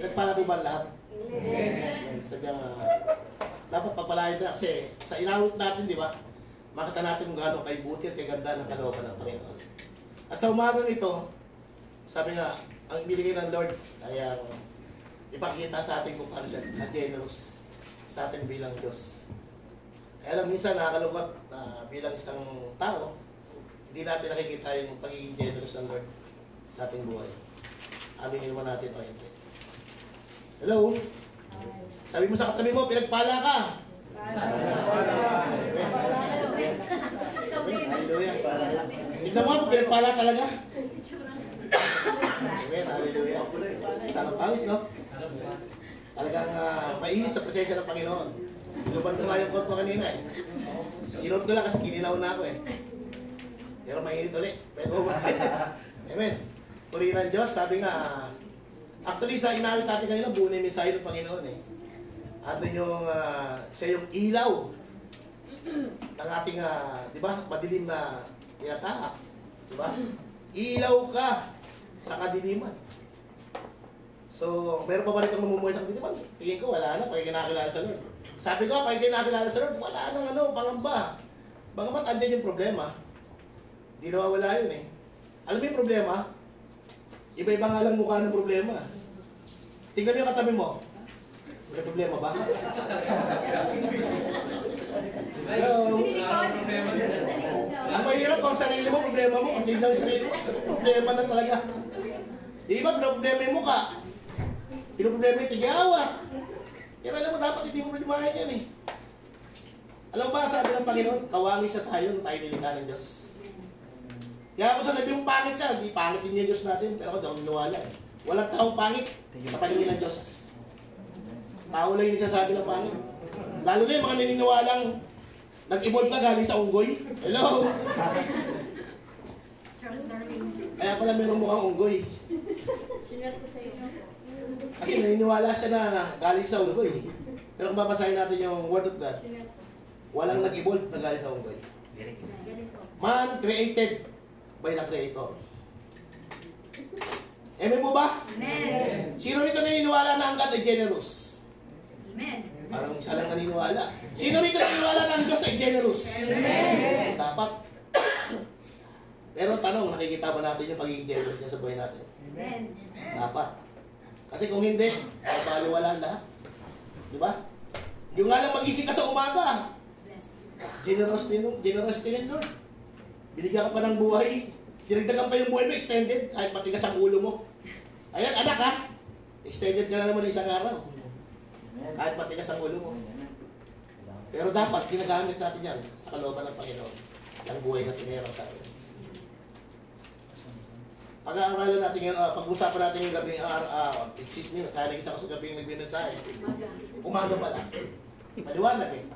Pinagpala po ba lahat? Amen. Sadyang dapat pagpalain na kasi sa inawit natin, di ba? Makita natin kung gaano kay buti at kay ganda ng kalooban ng Panginoon. At sa umagang ito, sabi nga, ang binigay ng Lord ay ipakita sa atin kung paano siya generous sa atin bilang Diyos. Kaya lang minsan nakakalungkot na bilang isang tao, hindi natin nakikita yung pagiging generous ng Lord sa ating buhay. Aminin naman natin o hindi. Hello? Sabi mo sa katabi mo, pinagpala ka. Hallelujah. Tignan mo, pinagpala talaga. Amen, hallelujah. Sarap tawis, no? Talagang mainit sa presensya ng Panginoon. Inuban ko nga yung kot mo kanina eh. Sinunod ko lang kasi kinilaw na ako eh. Pero mainit ulit. Pero amen. Purihin ng Diyos, sabi nga, actually sa inawit natin kanina, buo na yung mensahe ng Panginoon eh. Andun yung, siya yung ilaw ng ating, di ba, madilim na tinatahak. Di ba? Ilaw ka sa kadiliman. So, meron pa ba rin kang mamumuhay sa kadiliman? Tingin ko, wala na, pag kinakilala sa Lord. Sabi ko, pag kinakilala sa Lord, wala nang pangamba. Bagamat andyan yung problema, hindi nawawala yun eh. Alam mo yung problema? Iba-iba nga lang mukha ng problema. Tingnan mo yung katabi mo. May problema ba? Hello? Ang mahirap kung sarili mo, problema mo. Ang tingnan mo sarili mo, problema na talaga. Di ba, pinoproblema yung mukha. Pinoproblema yung tigawat. Pero alam mo, dapat hindi mo problemahin yan eh. Alam ba, sabi ng Panginoon, kawangis sa tayo nilikha ng Diyos. Kaya kung sasabihin mong pangit ka, di pangit din yung Diyos natin, pero ako daw niwala eh. Walang taong pangit sa paningin ng Diyos. Tao lang yung sasabi ng pangit. Lalo na yung mga naniniwalang nag-evolve ka galing sa unggoy. Hello? Charles Darwin. Kaya pala meron mukhang unggoy. Sinat ko sa inyo. Kasi naniniwala siya na galing sa unggoy. Pero kung babasahin natin yung Word of God, walang nag-evolve na galing sa unggoy. Man created by the Creator. Amen po ba? Amen. Sino rito naniniwala na ang God ay generous? Amen. Parang isa lang naniniwala. Sino rito naniniwala na ang Diyos ay generous? Amen. Dapat. Pero tanong, nakikita ba natin yung pagiging generous niya sa buhay natin? Amen. Dapat. Kasi kung hindi, ay baliwala lahat. Di ba? Yung nga lang magising ka sa umaga, generosity ni Lord. Binigyan ka pa ng buhay. Dinagdagan pa yung buhay mo, extended. Kahit matigas ang ulo mo. Ayan, anak ha. Extended ka na naman isang araw. Kahit matigas ang ulo mo. Pero dapat, ginagamit natin yan sa kalooban ng Panginoon. Ang buhay na tinirang sa atin. Pag-aaralan natin ngayon, pag-usapan natin yung gabing, excuse me, sayang isa ko sa gabing nagbinansahe. Umaga pala. Maliwanag eh.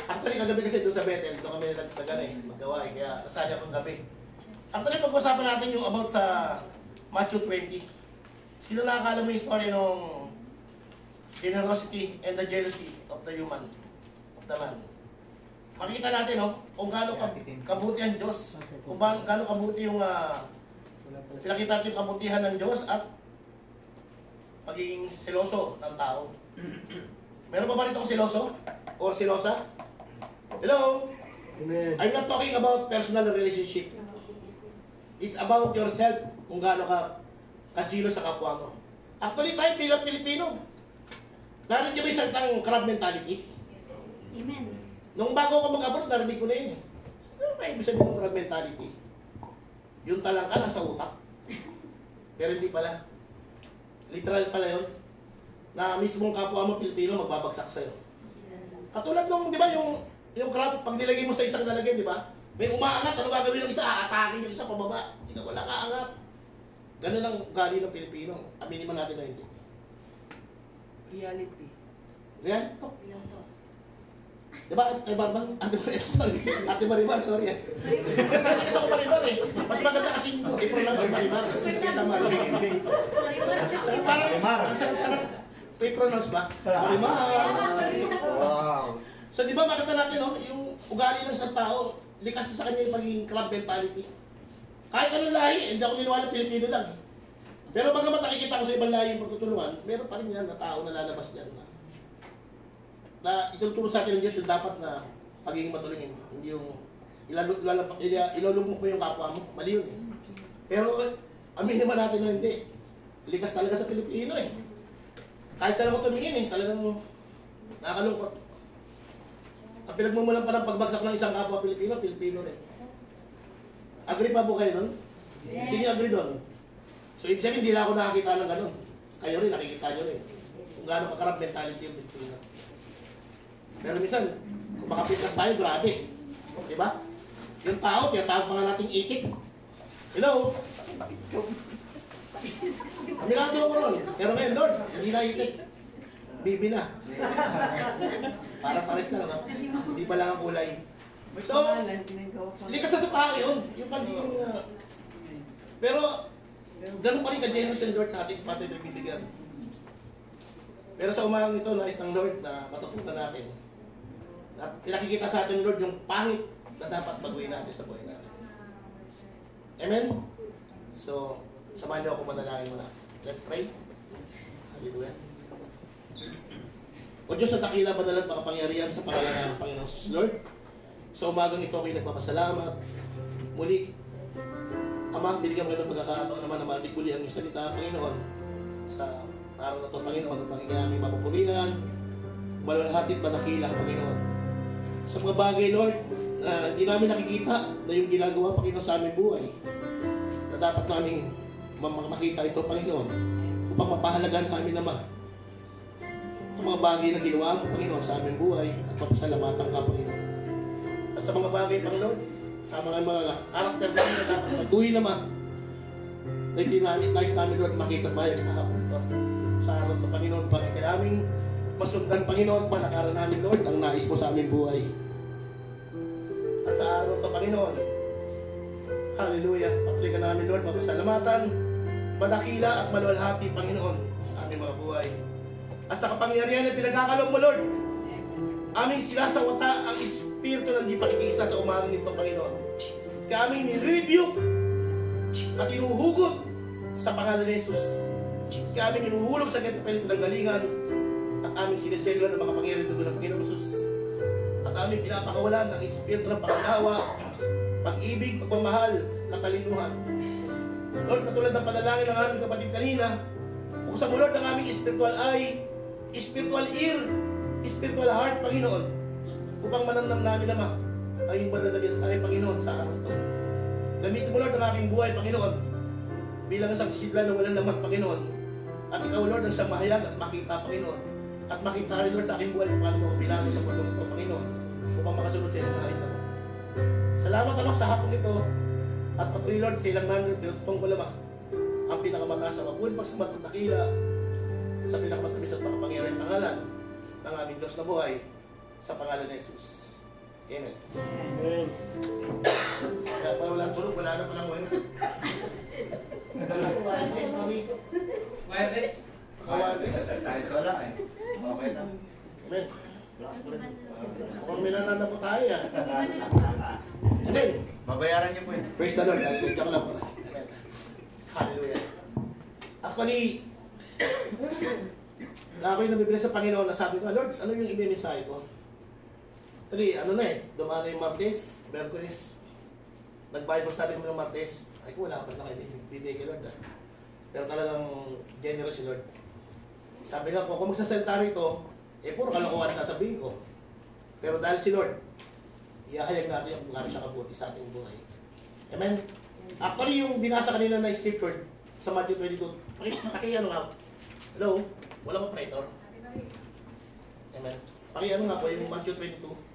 Actually, kagabi kasi doon sa Bethel, doon kami maggawa eh, kaya nasali akong gabi. Actually, pag-usapan natin yung about sa Matthew 20. Sino nakakala mo yung story ng generosity and the jealousy of the human, of the man? Makikita natin, no? Kung gaano kabuti ang Diyos, kung gaano kabuti yung pinakita natin yung kabutihan ng Diyos at pagiging seloso ng tao. Meron pa ba rito siloso? Or silosa? Hello? Amen. I'm not talking about personal relationship. It's about yourself, kung gaano ka kajilo sa kapwa mo. Actually, tayo bilang Pilipino, narinig niyo ba yung salitang crab mentality? Amen. Nung bago ako mag-abroad, narinig ko na yun eh. Ano ba ibig sabihin ng crab mentality? Yung talang ka nasa utak. Pero hindi pala. Literal pala yun. Na mismong kapwa mo Pilipino magbabagsak sa'yo. Katulad nung, di ba, yung crab, pag nilagay mo sa isang lalagyan, di ba? May umaangat, ano gagawin ng isa? Aatakin yung isa pababa. Hindi ka wala kaangat. Ganun lang ugali ng Pilipino. Aminin man natin na hindi. Reality. Reality to. Real to. Di ba, Ate Barbang? Ate Marimar, sorry. Ate Marimar, sorry. Sabi kasi ako Marimar eh. Mas maganda kasi i-pronounce yung Marimar. Kaysa Marimar. Tsaka parang, ang sarap-sarap. I-pronounce ba? Marimar. Wow. So di ba makita natin, no? Yung ugali ng isang tao, likas sa kanya yung magiging club mentality. Kahit anong lahi, hindi ako niniwala Pilipino lang. Pero bagamat nakikita ko sa ibang lahi yung pagtutulungan, meron pa rin yan na tao na lalabas dyan na ituturo sa atin ng Diyos yung dapat na pagiging matulungin. Hindi yung ilulugmok mo yung kapwa mo. Mali yun eh. Pero aminin naman natin na hindi. Likas talaga sa Pilipino eh. Kahit saan ako tumingin eh, talagang nakakalungkot. Ang pinagmumulan pa ng pagbagsak ng isang kapwa Pilipino, Pilipino rin. Agree pa po kayo doon? Yes. Sige, agree doon. So, ibig sabihin, hindi lang ako nakakita ng ganun. Kayo rin, nakikita nyo rin. Kung gaano kakarap mentality yung Pilipino. Pero minsan, kung makapilkas tayo, grabe. Diba? Yung tao, tinatawag pa nga nating itik. Hello? Aminado ko ron. Pero ngayon, Lord, hindi na itik. Bibi na. Para pares lang, no? Hindi pa lang ang kulay. So, likas na sa tao yun. Yung pagiging... pero, ganun pa rin ka-generous ng Lord sa ating pati na bibigyan. Pero sa umagang ito, nais ng Lord na matutunan natin. At pinakikita sa atin, Lord, yung pangit na dapat baguhin natin sa buhay natin. Amen? So, samahan niyo ako manalangin muna. Let's pray. Hallelujah. O Diyos, sa dakila, banal at makapangyarihan sa pangalan ng Panginoon Jesus Lord. Sa umagang ito, ako'y nagpapasalamat. Muli, Ama, binigyan mo ng pagkakataon naman na marinig muli ang iyong salita, Panginoon. Sa araw na ito, Panginoon, ang Panginoon aming mapupurihan, maluwalhati at madakila, Panginoon. Sa mga bagay, Lord, na hindi namin nakikita na yung ginagawa, Panginoon, sa aming buhay, na dapat namin makita ito, Panginoon, upang mapahalagan namin naman ang mga bagay na ginawa mo, Panginoon, sa aming buhay at mapasalamatan ka, Panginoon. At sa mga bagay, Panginoon, sa mga karakter namin na dapat matuloy naman, na itinanit namin, Lord, makita bayag sa hapon ito. Sa araw ito, Panginoon, bakit kaya aming masundan, Panginoon, palakaran namin, Lord, ang nais mo sa aming buhay. At sa araw ito, Panginoon, hallelujah, patuloy ka namin, Lord, mapasalamatan, madakila at maluwalhati, Panginoon, sa aming mga buhay. At sa kapangyarihan na pinagkakalog mo, Lord, aming sinasawata ang Espiritu ng di pakikiisa sa umagang nito, Panginoon. Kaya aming nire-review at inuhugot sa pangalan ni Jesus. Kaya aming inuhulog sa ganitong pinanggalingan at aming siniselo ng mga pangyarihan dugo ng Panginoon Jesus. At aming pinapakawalan ng Espiritu ng pangalawa, pag-ibig, pagmamahal, katalinuhan. Lord, katulad ng panalangin ng aming kapatid kanina, buksan mo, Lord, ang aming spiritual eye, spiritual ear, spiritual heart, Panginoon, upang manamnam namin naman ang iyong panalangin sa aking Panginoon sa araw ito. Gamitin mo, Lord, ang aking buhay, Panginoon, bilang isang sisidlan na walang naman, Panginoon. At ikaw, Lord, ang siyang mahayag at makita, Panginoon. At makita rin, Lord, sa aking buhay kung paano mo bilang sa pagdong ito, Panginoon, upang makasunod sa iyong nais ako. Salamat, Anak, sa hapon ito. At patuloy, Lord, sa ilang namin, tinutong ko lamang ang pinakamataas na mapuli pagsamat ng dakila sa pinakamatamis at makapangyarihan pangalan ng aming Diyos na buhay sa pangalan ni Jesus. Amen. Amen. Kaya pala walang tulog, wala na palang wala. Wireless, mami. Wireless? Wireless. Tayo wala eh. Okay lang. Amen. Kung minanana po tayo yan. Amen. Babayaran niyo po yun. Praise the Lord. Ito ko lang po. Amen. Hallelujah. Actually, na ako'y nabibili sa Panginoon na sabi ko, Lord, ano yung i-mensahe ko? Actually, ano na eh, dumaan na yung Martes, Merkulis. Nag-Bible study kami ng Martes. Ay ko, wala pa na kayo bibigay kay Lord. Pero talagang generous si Lord. Sabi nga po, kung magsasalita rito, eh puro kalokohan sasabihin ko. Pero dahil si Lord, iahayag natin yung kung siya kabuti sa ating buhay. Amen? Actually, yung binasa kanina na scripture sa Matthew 22, ano nga? Hello? Walang operator? Amen? Ano nga po yung Matthew 22?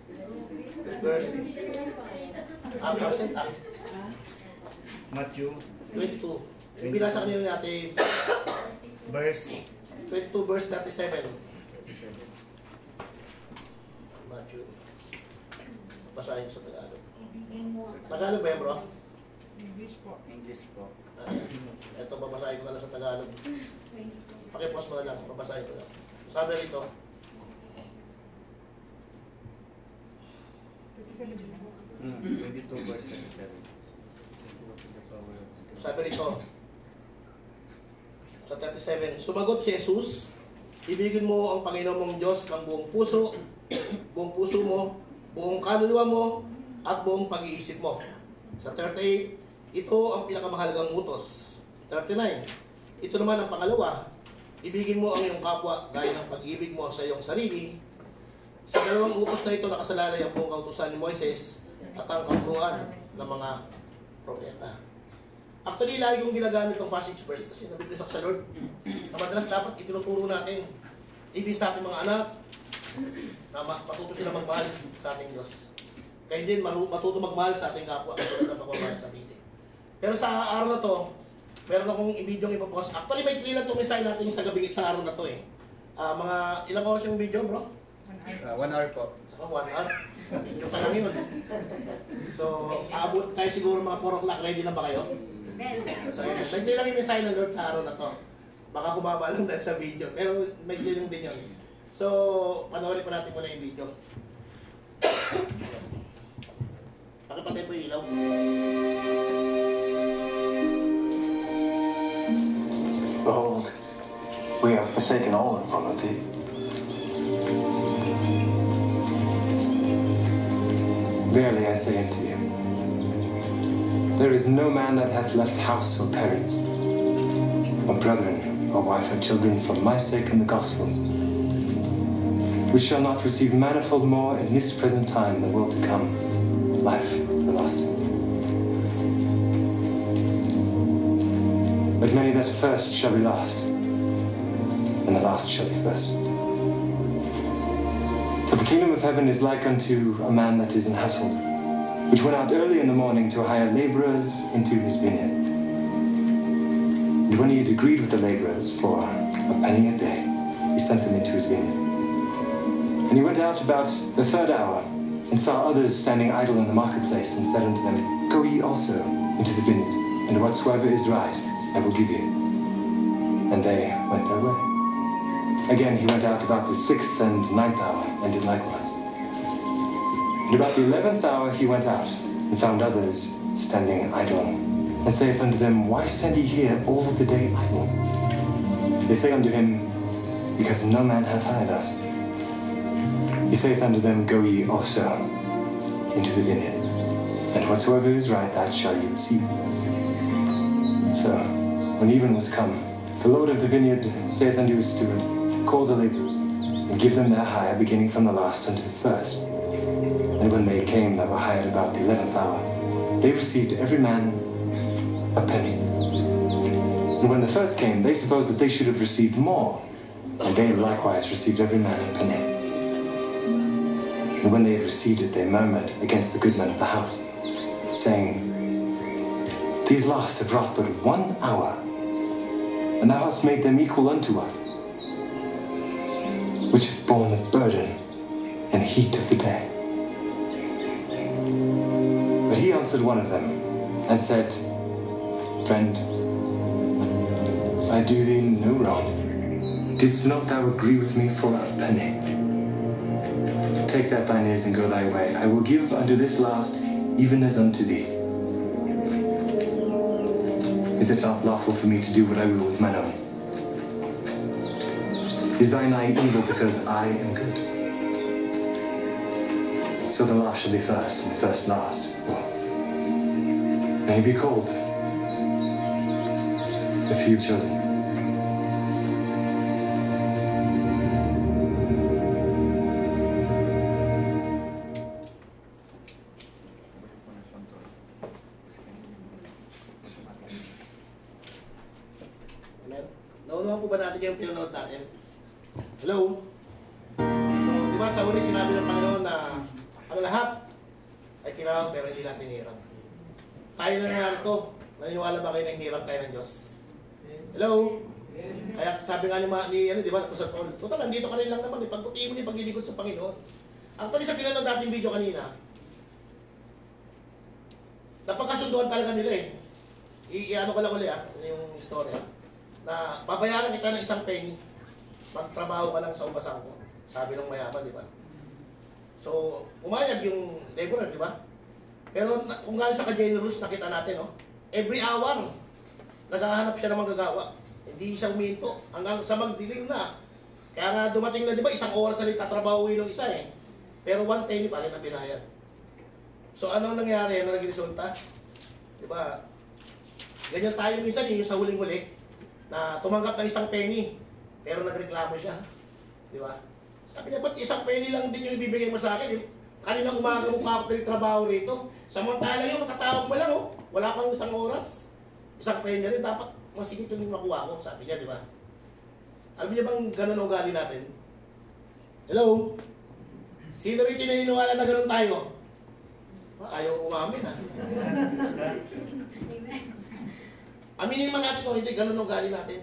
Verse? Absent ah. Matthew 22. Yung binasa kanina natin, verse 22 verse 37. Matthew. Basahin ko sa Tagalog. Tagalog ba yan, bro? English po. English po. Ito, babasahin ko na lang sa Tagalog. Pakipos mo na lang, babasahin ko lang. Sabi rito, 22 verse 37. sabi rito, Sa 37, sumagot si Jesus, ibigin mo ang Panginoon mong Diyos ng buong puso mo, buong kaluluwa mo, at buong pag-iisip mo. Sa 38, ito ang pinakamahalagang utos. 39, ito naman ang pangalawa, ibigin mo ang iyong kapwa gaya ng pag-ibig mo sa iyong sarili. Sa dalawang utos na ito nakasalalay ang buong kautusan ni Moises at ang katuruan ng mga propeta. Actually, lagi kong ginagamit ang passage verse kasi nabibigay sa Lord. Na madalas dapat itinuturo natin, even sa ating mga anak, na matuto sila magmahal sa ating Diyos. Kaya din matuto magmahal sa ating kapwa at na pagmamahal sa atin. Pero sa araw na to, meron akong video yung ipapost. Actually, may clear lang itong mensahe natin sa gabi sa araw na to eh. Mga ilang oras yung video, bro? 1 hour po. 1 hour? Yung pa lang yun. So, aabot tayo siguro mga 4 o'clock. Ready na ba kayo? Amen. So, nag-play lang yung mensahe ng Lord sa araw na to. Baka humaba lang dahil sa video. Pero may play lang din yun. So, panoorin pa natin muna yung video. Pakipatay po yung ilaw. Behold, we have forsaken all and followed thee. Verily I say unto you, there is no man that hath left house or parents, or brethren, or wife or children for my sake and the gospel's, which shall not receive manifold more in this present time and the world to come, life everlasting. But many that are first shall be last, and the last shall be first. For the kingdom of heaven is like unto a man that is an householder, which went out early in the morning to hire laborers into his vineyard. And when he had agreed with the laborers for a penny a day, he sent them into his vineyard. And he went out about the 3rd hour, and saw others standing idle in the marketplace, and said unto them, Go ye also into the vineyard, and whatsoever is right I will give you. And they went their way. Again he went out about the 6th and 9th hour, and did likewise. And about the 11th hour he went out, and found others standing idle, and saith unto them, Why stand ye here all the day idle? They say unto him, Because no man hath hired us. He saith unto them, Go ye also into the vineyard, and whatsoever is right, that shall ye receive. So, when even was come, the Lord of the vineyard saith unto his steward, Call the laborers, and give them their hire, beginning from the last unto the first. And when they came that were hired about the 11th hour, they received every man a penny. And when the first came, they supposed that they should have received more, and they likewise received every man a penny. And when they had received it, they murmured against the good men of the house, saying, These last have wrought but 1 hour, and thou hast made them equal unto us, which have borne the burden and heat of the day. But he answered one of them, and said, Friend, I do thee no wrong. Didst not thou agree with me for a penny? Take that thine is, and go thy way. I will give unto this last, even as unto thee. Is it not lawful for me to do what I will with mine own? Is thine eye evil because I am good? So the last shall be first, and the first last. May he be called, the few chosen. Amen? Naunawan po ba natin yung pinanood natin? Hello? So, di ba sa uli sinabi ng Panginoon na ang lahat ay kinawag pero hindi natin hirang. Tayo na narito. Naniniwala ba kayo na hirang tayo ng Diyos? Hello? Kaya sabi nga di ba, Apostle Paul, total, nandito ka rin lang naman, pagputiin mo ni paglilikod sa Panginoon. Actually, sa pinanood natin video kanina, napagkasunduan talaga nila eh. I-ano ko lang ulit yung istorya, na babayaran kita ng 1 penny, magtrabaho ka lang sa ubasan ko, sabi ng mayaman, di ba? So, umayag yung laborer, di ba? Pero kung galing sa ka-generous, nakita natin, no? Every hour, naghahanap siya ng manggagawa. Hindi siya huminto hanggang sa magdilim na. Kaya nga dumating na, di ba, 1 oras na rin tatrabahuin ng isa eh. Pero 1 penny pa rin ang binayad. So ano nangyari? Ano naging resulta? Di ba? Ganyan tayo minsan yung sa huling-huli na tumanggap ng 1 penny pero nagreklamo siya. Di ba? Sabi niya, ba't 1 penny lang din yung ibibigay mo sa akin? Kaninang umaga mo pa ako pinagtrabaho rito. Samantala yung matatawag mo lang, oh. Wala pang 1 oras. 1 penny rin, dapat masigit yung makuha ko. Sabi niya, di ba? Alam niyo bang ganun ang ugali natin? Hello? Sino rin tinaniniwala na ganun tayo? Ayaw umamin, ha? Amen. Aminin man natin kung hindi ganun ang ugali natin.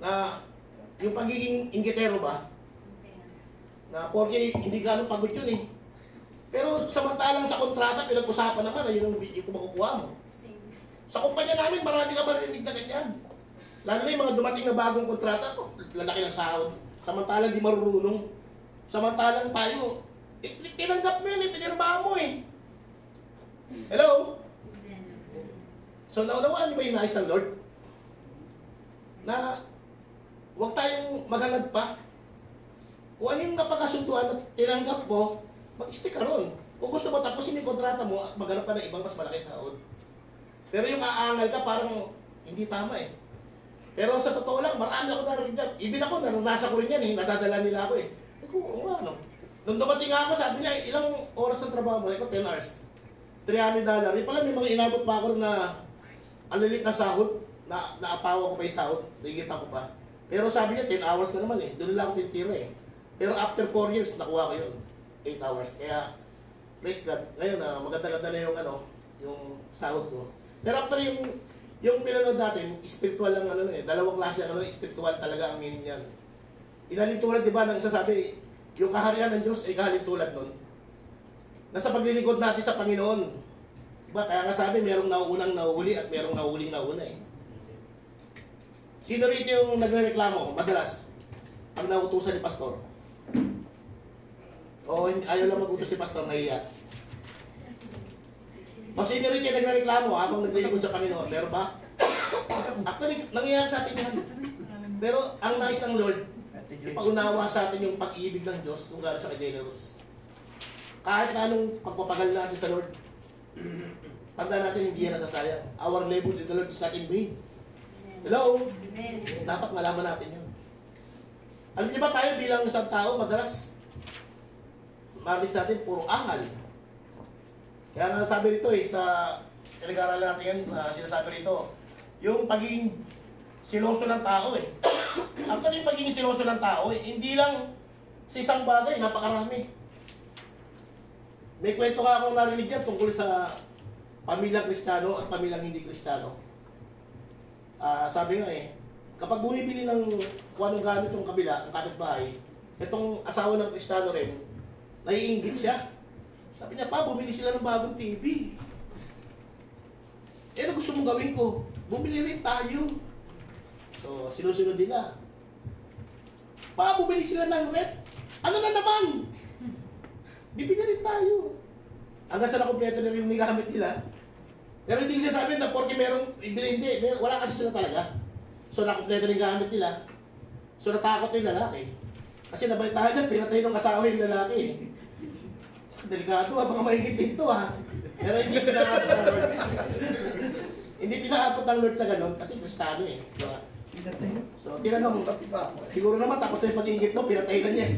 Na yung pagiging inggitero ba? Na porque hindi gano'ng pagod yun eh. Pero samantalang sa kontrata, pinag-usapan naman na yun ang video ko makukuha mo. Sa kumpanya namin, marami ka marinig na ganyan. Lalo na yung mga dumating na bagong kontrata, lalaki ng sahod. Samantalang di marunong. Samantalang tayo, tinanggap mo yun, pinirma mo eh. Hello? So naunawaan niyo ba yung nais ng Lord? Na huwag tayong maghangad pa. Kung ano yung napakasunduan at tinanggap mo, mag-stick ka ron. Kung gusto mo tapusin yung kontrata mo, maghanap ka ng ibang mas malaki sahod. Pero yung aangal ka, parang hindi tama eh. Pero sa totoo lang, marami ako narinig. Even ako, naranasan ko rin yan eh. Nadadala nila ako eh. Oo nga, no? Nung dumating ako, sabi niya, ilang oras ng trabaho mo? Eko, 10 hours. $300. Yung pala, may mga inabot pa ako na ang lilit na sahod. Naapawa ko pa yung sahod. Nakikita ko pa. Pero sabi niya, 10 hours na naman eh. Doon lang ako titira eh. Pero after 4 years, nakuha ko yun. 8 hours. Kaya, praise God. Ngayon, maganda-ganda na yung, yung sahod ko. Pero after yung pinanood natin, spiritual lang dalawang klase ang spiritual talaga ang meaning niyan. Inalintulad, di ba, nang sasabi, yung kaharian ng Diyos ay kahalintulad nun. Nasa paglilingkod natin sa Panginoon. Diba? Kaya nga sabi, merong nauunang nauhuli at merong nahuhuling nauna eh. Sino rito yung nagrereklamo, madalas, pag nautusan ni Pastor? O ayaw lang mag-utos si Pastor, nahiya. O sino rito yung nagrereklamo habang naglilingkod sa Panginoon? Meron ba? Actually, nangyayari sa atin yan. Pero ang nais ng Lord, ipaunawa sa atin yung pag-ibig ng Diyos kung gano'n siya ka-generous. Kahit na anong pagpapagal natin sa Lord, tanda natin hindi yan nasasayang. Our labor in the Lord is not in vain. Hello? Amen. Dapat malaman natin yun. Alam niyo ba tayo bilang isang tao, madalas marinig sa atin, puro angal. Kaya nga sabi rito sa pinag-aaralan natin yan, sinasabi rito, yung pagiging siloso ng tao eh. Actually, yung pagiging siloso ng tao eh, hindi lang sa isang bagay, napakarami. May kwento ka akong narinig yan tungkol sa pamilyang Kristiyano at pamilyang hindi Kristiyano. Sabi nga eh, kapag bumibili ng kung anong gamit yung kabila, ang kapitbahay, itong asawa ng Kristiyano rin, naiinggit siya. Sabi niya, pa, bumili sila ng bagong TV. Ano gusto mong gawin ko? Bumili rin tayo. So, sinusunod nila. Pa, bumili sila ng rep. Ano na naman? Bibili rin tayo. Hanggang sa nakompleto na rin yung gamit nila. Pero hindi siya sabi na porque merong ibili, hindi. Wala kasi sila talaga. So, nakompleto na yung gamit nila. So, natakot yung lalaki. Kasi nabalitahan dyan, pinatay ng asawa yung lalaki eh. Delikado ha, baka maingit dito ha. Pero hindi pinaabot ng Lord. Hindi pinaabot ng Lord sa ganun kasi Kristiyano eh. Diba? So, tinanong, siguro naman tapos na yung pag-iingit mo, pinatay na niya eh.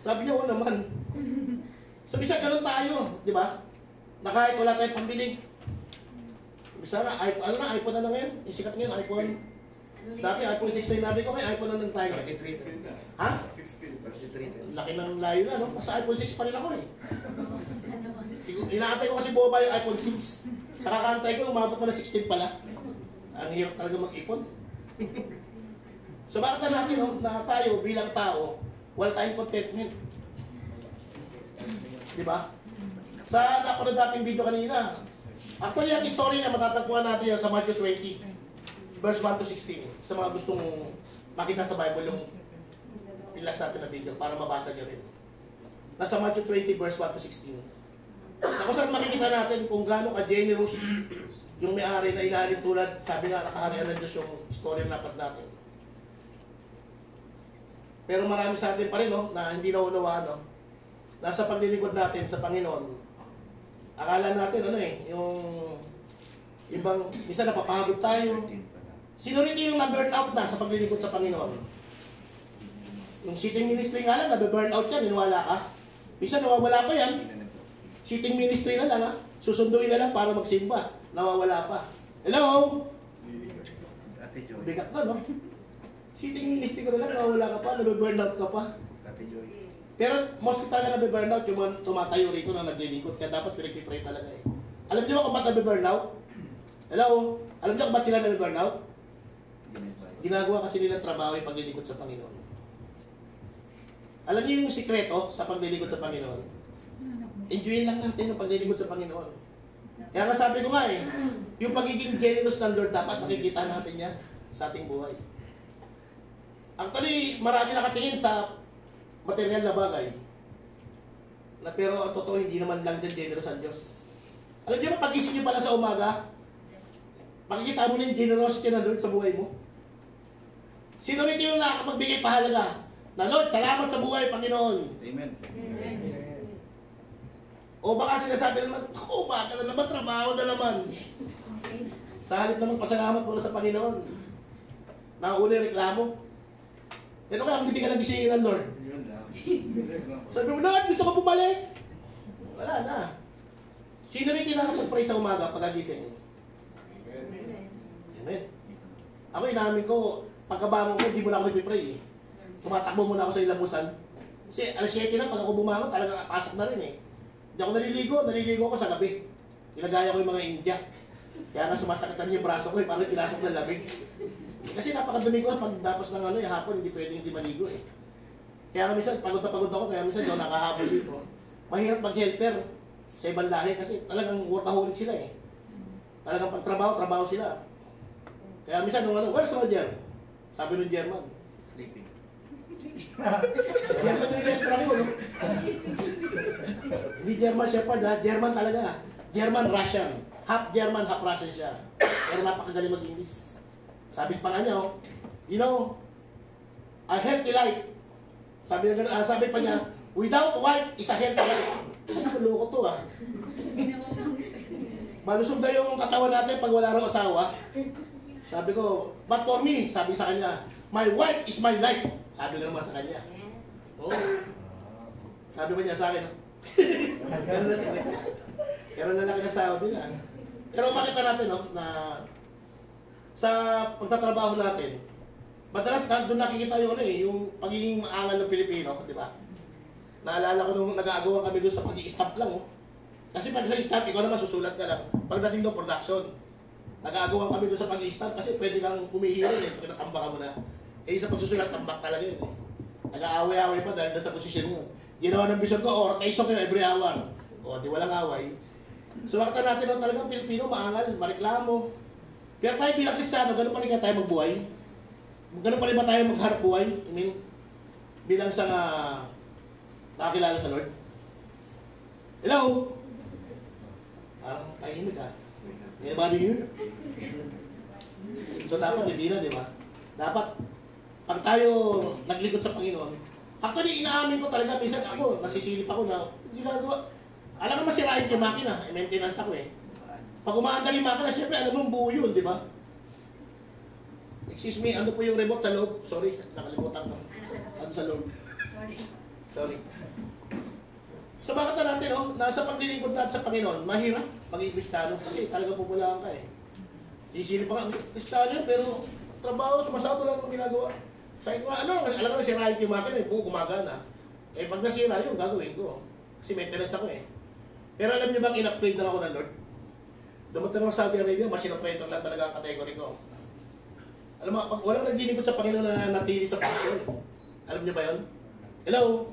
Sabi niya, oo naman. So, bisa ganun tayo, di ba? Na kahit wala tayong pambili. Bisa nga, iPhone na ngayon? Yung sikat ngayon, iPhone. Dati iPhone 16 nabi ko, may iPhone na tayo. Ha? 16. Laki ng layo na, no? Nasa iPhone 6 pa rin ako eh. Inaantay ko kasi buo ba yung iPhone 6. Sa kakantay ko, umabot na 16 pala. Ang hirap talaga mag-ipon. So bakit na natin, no? Na tayo bilang tao, wala tayong contentment. Diba? Sa napanood natin video kanina, actually ang story na matatagpuan natin sa Matthew 20. Verse 1 to 16, sa mga gustong makita sa Bible yung pilas natin na video para mabasa nyo rin. Nasa Matthew 20 verse 1 to 16. Na kung saan makikita natin kung gaano ka-generous yung may-ari na ilalim tulad, sabi nga nakaharian ng Diyos yung story na dapat natin. Pero marami sa atin pa rin, no, na hindi naunawaan, no? Nasa paglilingkod natin sa Panginoon, akala natin, yung ibang, isa napapagod tayo. Sino rin yung na-burnout na sa paglilingkod sa Panginoon? Yung sitting ministry nga lang, na-burnout yan, iniwala ka. Isa nawawala pa yan. Sitting ministry na lang, ha? Susunduin na lang para magsimba. Nawawala pa. Hello? Ate Joy. Bigat na, no? Sitting ministry ka na lang, nawawala ka pa, nabe-burnout ka pa. Ate Joy. Pero mostly talaga nabe-burnout yung mga tumatayo rito na naglilingkod. Kaya dapat pinag-pray talaga eh. Alam niyo ba kung ba't nabe-burnout? Hello? Alam niyo kung ba't sila nabe-burnout? Ginagawa kasi nilang trabaho yung paglilingkod sa Panginoon. Alam niyo yung sikreto sa paglilingkod sa Panginoon? Enjoyin lang natin yung paglilingkod sa Panginoon. Kaya nga sabi ko nga eh, yung pagiging generous ng Lord dapat nakikita natin yan sa ating buhay. Actually, marami nakatingin sa material na bagay. Na pero ang totoo, hindi naman lang din generous ang Diyos. Alam niyo ba, pag-isip niyo pala sa umaga, makikita mo na yung generosity ng Lord sa buhay mo. Sino rin yung nakakapagbigay pahalaga? Na Lord, salamat sa buhay, Panginoon. Amen. O baka sinasabi naman, ako, umaga na naman, trabaho na naman. Sa halip naman, pasalamat muna sa Panginoon. Nauna yung reklamo. Ano kaya kung hindi ka nagisingin ng Lord? Yun lang. Sabi mo, Lord, gusto ko bumalik. Wala na. Sino rin kinakapag-pray sa umaga pagkagising? Amen. Ako, inamin ko, pagkabangon ko, hindi mo na ako nagpipray eh. Tumatakbo muna ako sa ilamusan. Kasi alas 7 na, pag ako bumangon, talaga pasok na rin eh. Hindi ako naliligo ako sa gabi. Ginagaya ko yung mga India. Kaya nga sumasakit na rin yung braso ko eh, parang pinasok ng lamig. Kasi napakadumi ko, pag tapos ng hapon, hindi pwedeng hindi maligo eh. Kaya nga minsan, pagod na pagod ako, kaya minsan doon nakahabol dito. Mahirap mag-helper sa ibang lahi kasi talagang workaholic sila eh. Talagang pagtrabaho sila. Kaya minsan, where's Roger? Sabi ng German. Sleeping. German yung helper ako, no? Hindi German Shepherd ha, German talaga. German-Russian. Half German, half Russian siya. Pero napakagaling mag-English. Sabi pa nga niya, a healthy life. Sabi pa niya, without wife is a healthy life. Loko to ah. Malusog na yung katawan natin pag wala raw asawa. Sabi ko, but for me, sabi sa kanya, my wife is my life. Sabi ko naman sa kanya. Oh. Sabi pa niya sa akin, pero lalaki na sahod nila. Pero makita natin na sa pagtatrabaho natin, madalas doon nakikita yung pagiging maangal ng Pilipino, di ba? Naalala ko nung nag-aagawan kami doon sa pag-i-stamp lang. Kasi pag sa stamp, ikaw naman susulat ka lang. Pagdating doon, production. Nag-aagawan kami doon sa pag-i-stamp kasi pwede kang humihiro pag natambakan mo na. Eh sa pagsusulat, tambak talaga yun eh. Nag-aaway-aaway pa dahil sa posisyon yun. Ginawa ng vision ko, rotation ko every hour. O, di walang away. So makita natin talagang Pilipino, maangal, mareklamo. Kaya tayo bilang Kristiyano, gano'n pa rin kaya tayo magbuhay? Gano'n pa rin ba tayo magharap buhay? I mean, bilang sa nakakilala sa Lord? Hello? Parang tahimik ha? Anybody here? So dapat hindi na, di ba? Dapat, pag tayo naglingkod sa Panginoon, actually, inaamin ko talaga, minsan ako, nasisilip ako na, ginagawa. Alam ka masirain yung makina, maintenance ako eh. Pag umaandar yung makina, siyempre alam mo buo yun, di ba? Excuse me, ano po yung remote sa loob? Sorry, nakalimutan ko. Ano sa loob? Sorry. So bakit natin, nasa paglilingkod natin sa Panginoon, mahirap maging Kristiyano kasi talaga pupulaan ka eh. Sisilip pa ka, Kristiyano pero trabaho, sumasado lang ang ginagawa. Sabi ko, alam mo, sirain yung makina, buo gumagana. Eh pag nasira yun, gagawin ko. Kasi maintenance ako eh. Pero alam niyo bang in-upgrade na ako ng Lord? Dumating ako sa Saudi Arabia, machine operator lang talaga ang category ko. Alam mo, pag walang naglilingkod sa Panginoon na natili sa passion, alam niyo ba yun? Hello?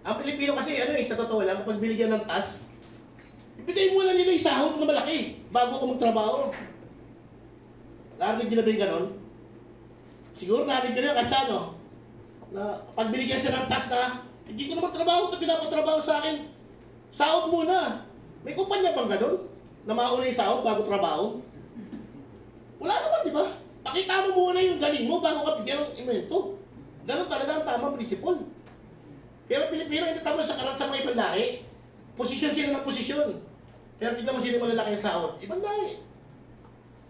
Ang Pilipino kasi, sa totoo lang, kapag binigyan ng task, ibigay mo na nila yung sahod na malaki bago ko magtrabaho. Narinig nyo na ba yung ganon? Siguro narinig nyo na kasi na pag binigyan siya ng task na, hindi ko naman trabaho ito, pinapatrabaho sa akin. Sahod muna. May kumpanya bang ganon? na mauna yung sahod bago trabaho? Wala naman, di ba? Pakita mo muna yung galing mo bago ka bigyan ng invento. Ganun talaga ang tamang prinsipal. Pero Pilipino, hindi tama sa mga ibang lahi. Posisyon sila ng posisyon. Pero tignan mo sila malalaki yung sahod. Ibang lahi.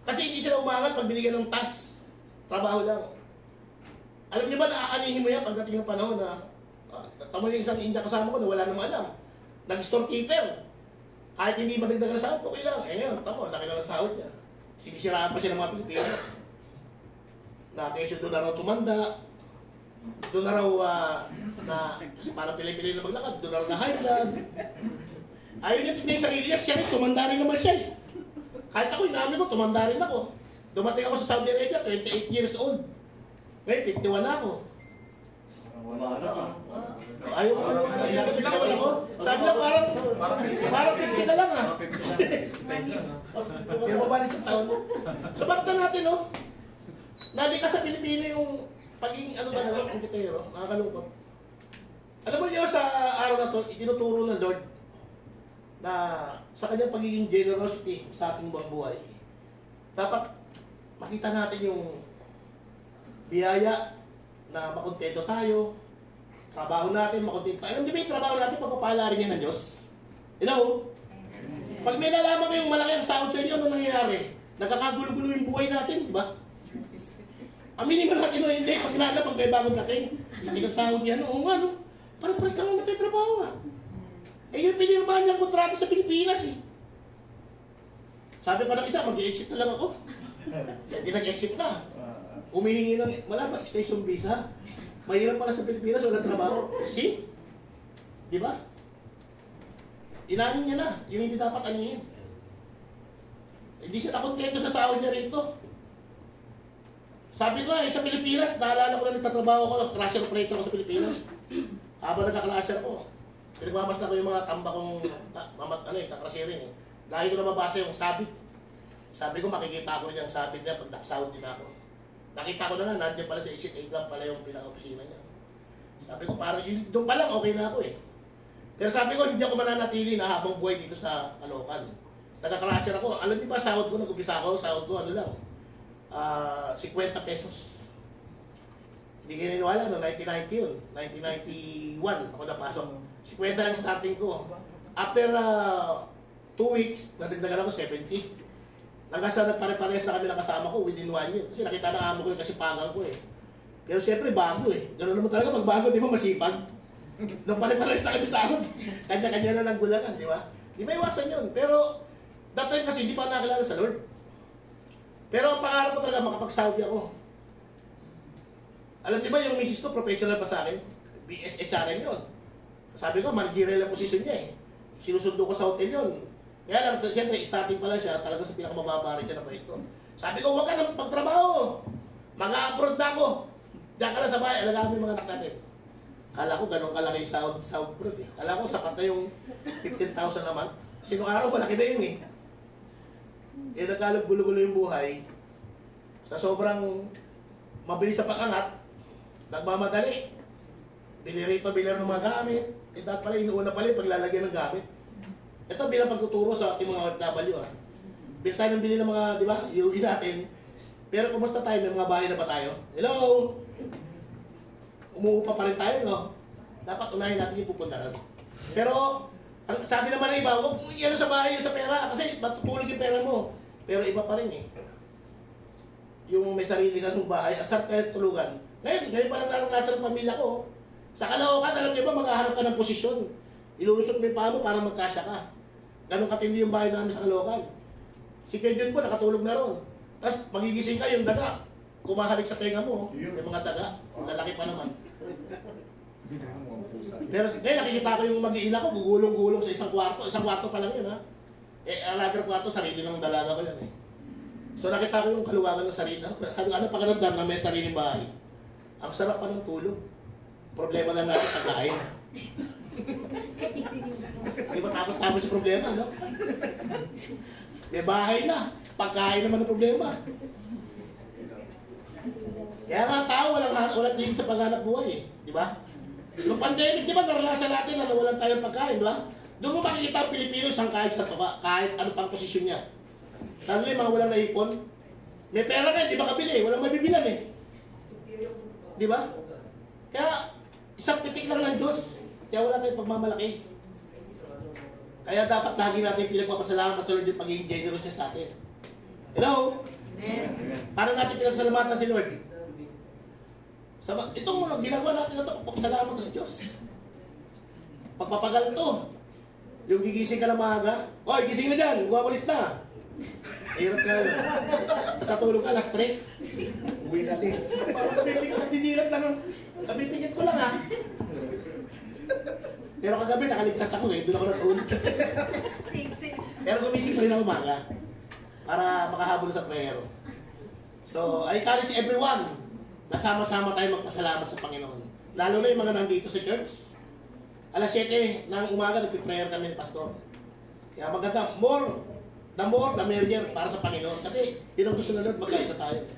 Kasi hindi sila umangat pag binigyan ng task. Trabaho lang. Alam niyo ba, naaanihin mo yan pagdating ng panahon na tamo yung isang India kasama ko na wala namang alam. Nag-storekeeper. Kahit hindi madagdagan na sahod, okay lang. Eh yun, tamo, laki na ng sahod niya. Sinisiraan pa siya ng mga Pilipino. Kesyo doon na raw tumanda. Doon na raw kasi parang pili-pili na maglakad. Doon na raw na high blood. Ayaw niya tignan yung sarili niya. Siya rin, tumanda rin naman siya eh. Kahit ako, inamin ko, tumanda rin ako. Dumating ako sa Saudi Arabia, 28 years old. Ngayon, 51 na ako. Ayaw ko naman. Nagkakawan ako. Sabi na parang 50 na lang ah. Pero mabalis ang taon. So bakit na natin no? Nadi ka sa Pilipino yung pagiging ano talaga, komputero, nakakalungkot. Alam mo niyo sa araw na to, itinuturo ng Lord na sa kanyang pagiging generosity sa ating buong buhay. Dapat makita natin yung biyaya na makontento tayo, trabaho natin, makontento tayo. Alam niyo ba yung trabaho natin, pagpapala rin yan ng Diyos? You know? Pag may nalaman kayong malaki ang sahod sa inyo, ano nangyayari? Nagkakagulo-gulo yung buhay natin, di ba? Aminin mo natin o hindi, pag nala, pag may bagong dating, hindi ka sahod yan, oo nga, no? Parang pares lang naman tayo trabaho, ha? Eh, yung pinirmahan niyang kontrata sa Pilipinas, eh. Sabi pa ng isa, mag-i-exit na lang ako. Hindi nag-exit na. Humihingi ng, malaba, extension visa. Mahirap pala sa Pilipinas, walang trabaho. See? Di ba? Inanin niya na, yung hindi dapat anihin. Hindi siya nakontento sa sahod niya rito. Sabi ko sa Pilipinas, naalala ko na nagtatrabaho ko, crusher operator ko sa Pilipinas. Habang nagka-crusher ko, pinagmamasdan ko yung mga tamba kong kakrasherin eh. Lagi ko na mabasa yung sabit. Sabi ko, makikita ko rin yung sabit niya pag naksahod din ako. Nakita ko na nga, nandiyan pala sa exit 8 lang pala yung pinaka-opisina niya. Sabi ko, parang doon pa lang okay na ako eh. Pero sabi ko, hindi ako mananatili na habang buhay dito sa Caloocan. Nagka-crusher ako. Alam niyo ba, sahod ko, nag-umpisa ako, sahod ko, ano lang, 50 pesos. Hindi kayo niniwala, no? 1990 yun. 1991, ako napasok. 50 lang starting ko. After 2 weeks, nadagdagan ako 70. Hanggang sa nagpare-pares na kami ng kasama ko within 1 year. Kasi nakita na amo ko yung kasipagan ko eh. Pero siyempre bago eh. Gano'n naman talaga, pag bago, di ba masipag? Nung pare-pares na kami sahod, kanya-kanya na lang gulangan, di ba? Di ba iwasan yun? Pero, that time kasi hindi pa nakilala sa Lord. Pero ang pangarap ko talaga, makapag-Saudi ako. Alam niyo ba, yung misis ko, professional pa sa akin. BSHRM yun. Sabi ko, managerial ang position niya eh. Sinusundo ko sa hotel yun. Kaya lang, siyempre, starting pa lang siya, talaga sa pinakamababa rin siya na pwesto. Sabi ko, huwag ka nang magtrabaho. Mag-abroad na ako. Diyan ka na sa bahay, alagaan mo yung mga anak natin. Kala ko, ganun kalaki yung sa abroad eh. Kala ko, sapat na yung 15,000 naman. Sinong araw, malaki na yun eh. Eh, nagkalag-gulo-gulo yung buhay. Sa sobrang mabilis sa pag-angat, nagmamadali. Bili rito, bili ng mga gamit. Eh, dapat pala, inuuna pala yung paglalagyan ng gamit. Ito bilang pagtuturo sa ating mga OFW ah. Bili tayo ng bili ng mga, di ba, iuwi natin. Pero kumusta tayo? May mga bahay na ba tayo? Hello? Umuupa pa rin tayo, no? Dapat unahin natin yung pupuntahan. Pero, ang sabi naman ng iba, huwag mo yan sa bahay, sa pera, kasi matutulog yung pera mo. Pero iba pa rin eh. Yung may sarili kang bahay, ang sarap tayo tulugan. Ngayon pa lang naranasan ng pamilya ko. Sa Caloocan, alam niyo ba, maghahanap ka ng posisyon. Ilulusot mo yung paa mo para magkasya ka. Ganun katindi yung bahay namin sa Caloocan. Si Kedyon po, nakatulog na ron. Tapos magigising ka, yung daga. Kumahalik sa tenga mo, yung mga daga. Lalaki pa naman. Pero ngayon nakikita ko yung mag-iina ko, gugulong-gulong sa isang kwarto. Isang kwarto pa lang yun ha. Eh, another kwarto, sarili ng dalaga ko yan eh. So nakita ko yung kaluwagan ng sarili. Ano pakiramdam na may sariling bahay? Ang sarap pa ng tulog. Problema lang natin pagkain. Di ba tapos-tapos yung problema, no? May bahay na. Pagkain naman ang problema. Kaya nga tao, walang tingin sa paghanap buhay eh. Di ba? Nung pandemic, di ba, naranasan natin na nawalan tayong pagkain, di ba? Doon mo makikita ang Pilipino sang kahit sa tuka, kahit ano pang posisyon niya. Lalo na yung mga walang naipon. May pera ka, di ba kabili? Walang mabibilan eh. Di ba? Kaya, isang pitik lang ng Diyos. Kaya wala tayong pagmamalaki. Kaya dapat lagi natin pinagpapasalamat sa Lord yung pagiging generous niya sa atin. Hello? Amen. Paano natin pinasalamatan si Lord? Itong mga ginagawa natin na ito, pagpapasalamat sa Diyos. Pagpapagal to. Yung gigising ka na maaga, oy, gising na dyan, wawalis na. Hirap ka yun. Basta tulog ka, alas 3. Uwi na lis. Parang nabibigit lang. Nabibigit ko lang ha. Pero kagabi, nakaligtas ako eh. Doon ako natulog. Sing. Pero gumising pa rin ako umaga para makahabol sa prayer. So, I encourage everyone na sama-sama tayo magpasalamat sa Panginoon. Lalo na yung mga nandito sa church. Alas 7 ng umaga, nagpiprayer kami ni Pastor. Kaya maganda, the more, the merrier para sa Panginoon. Kasi yun ang gusto na Lord, magkaisa tayo.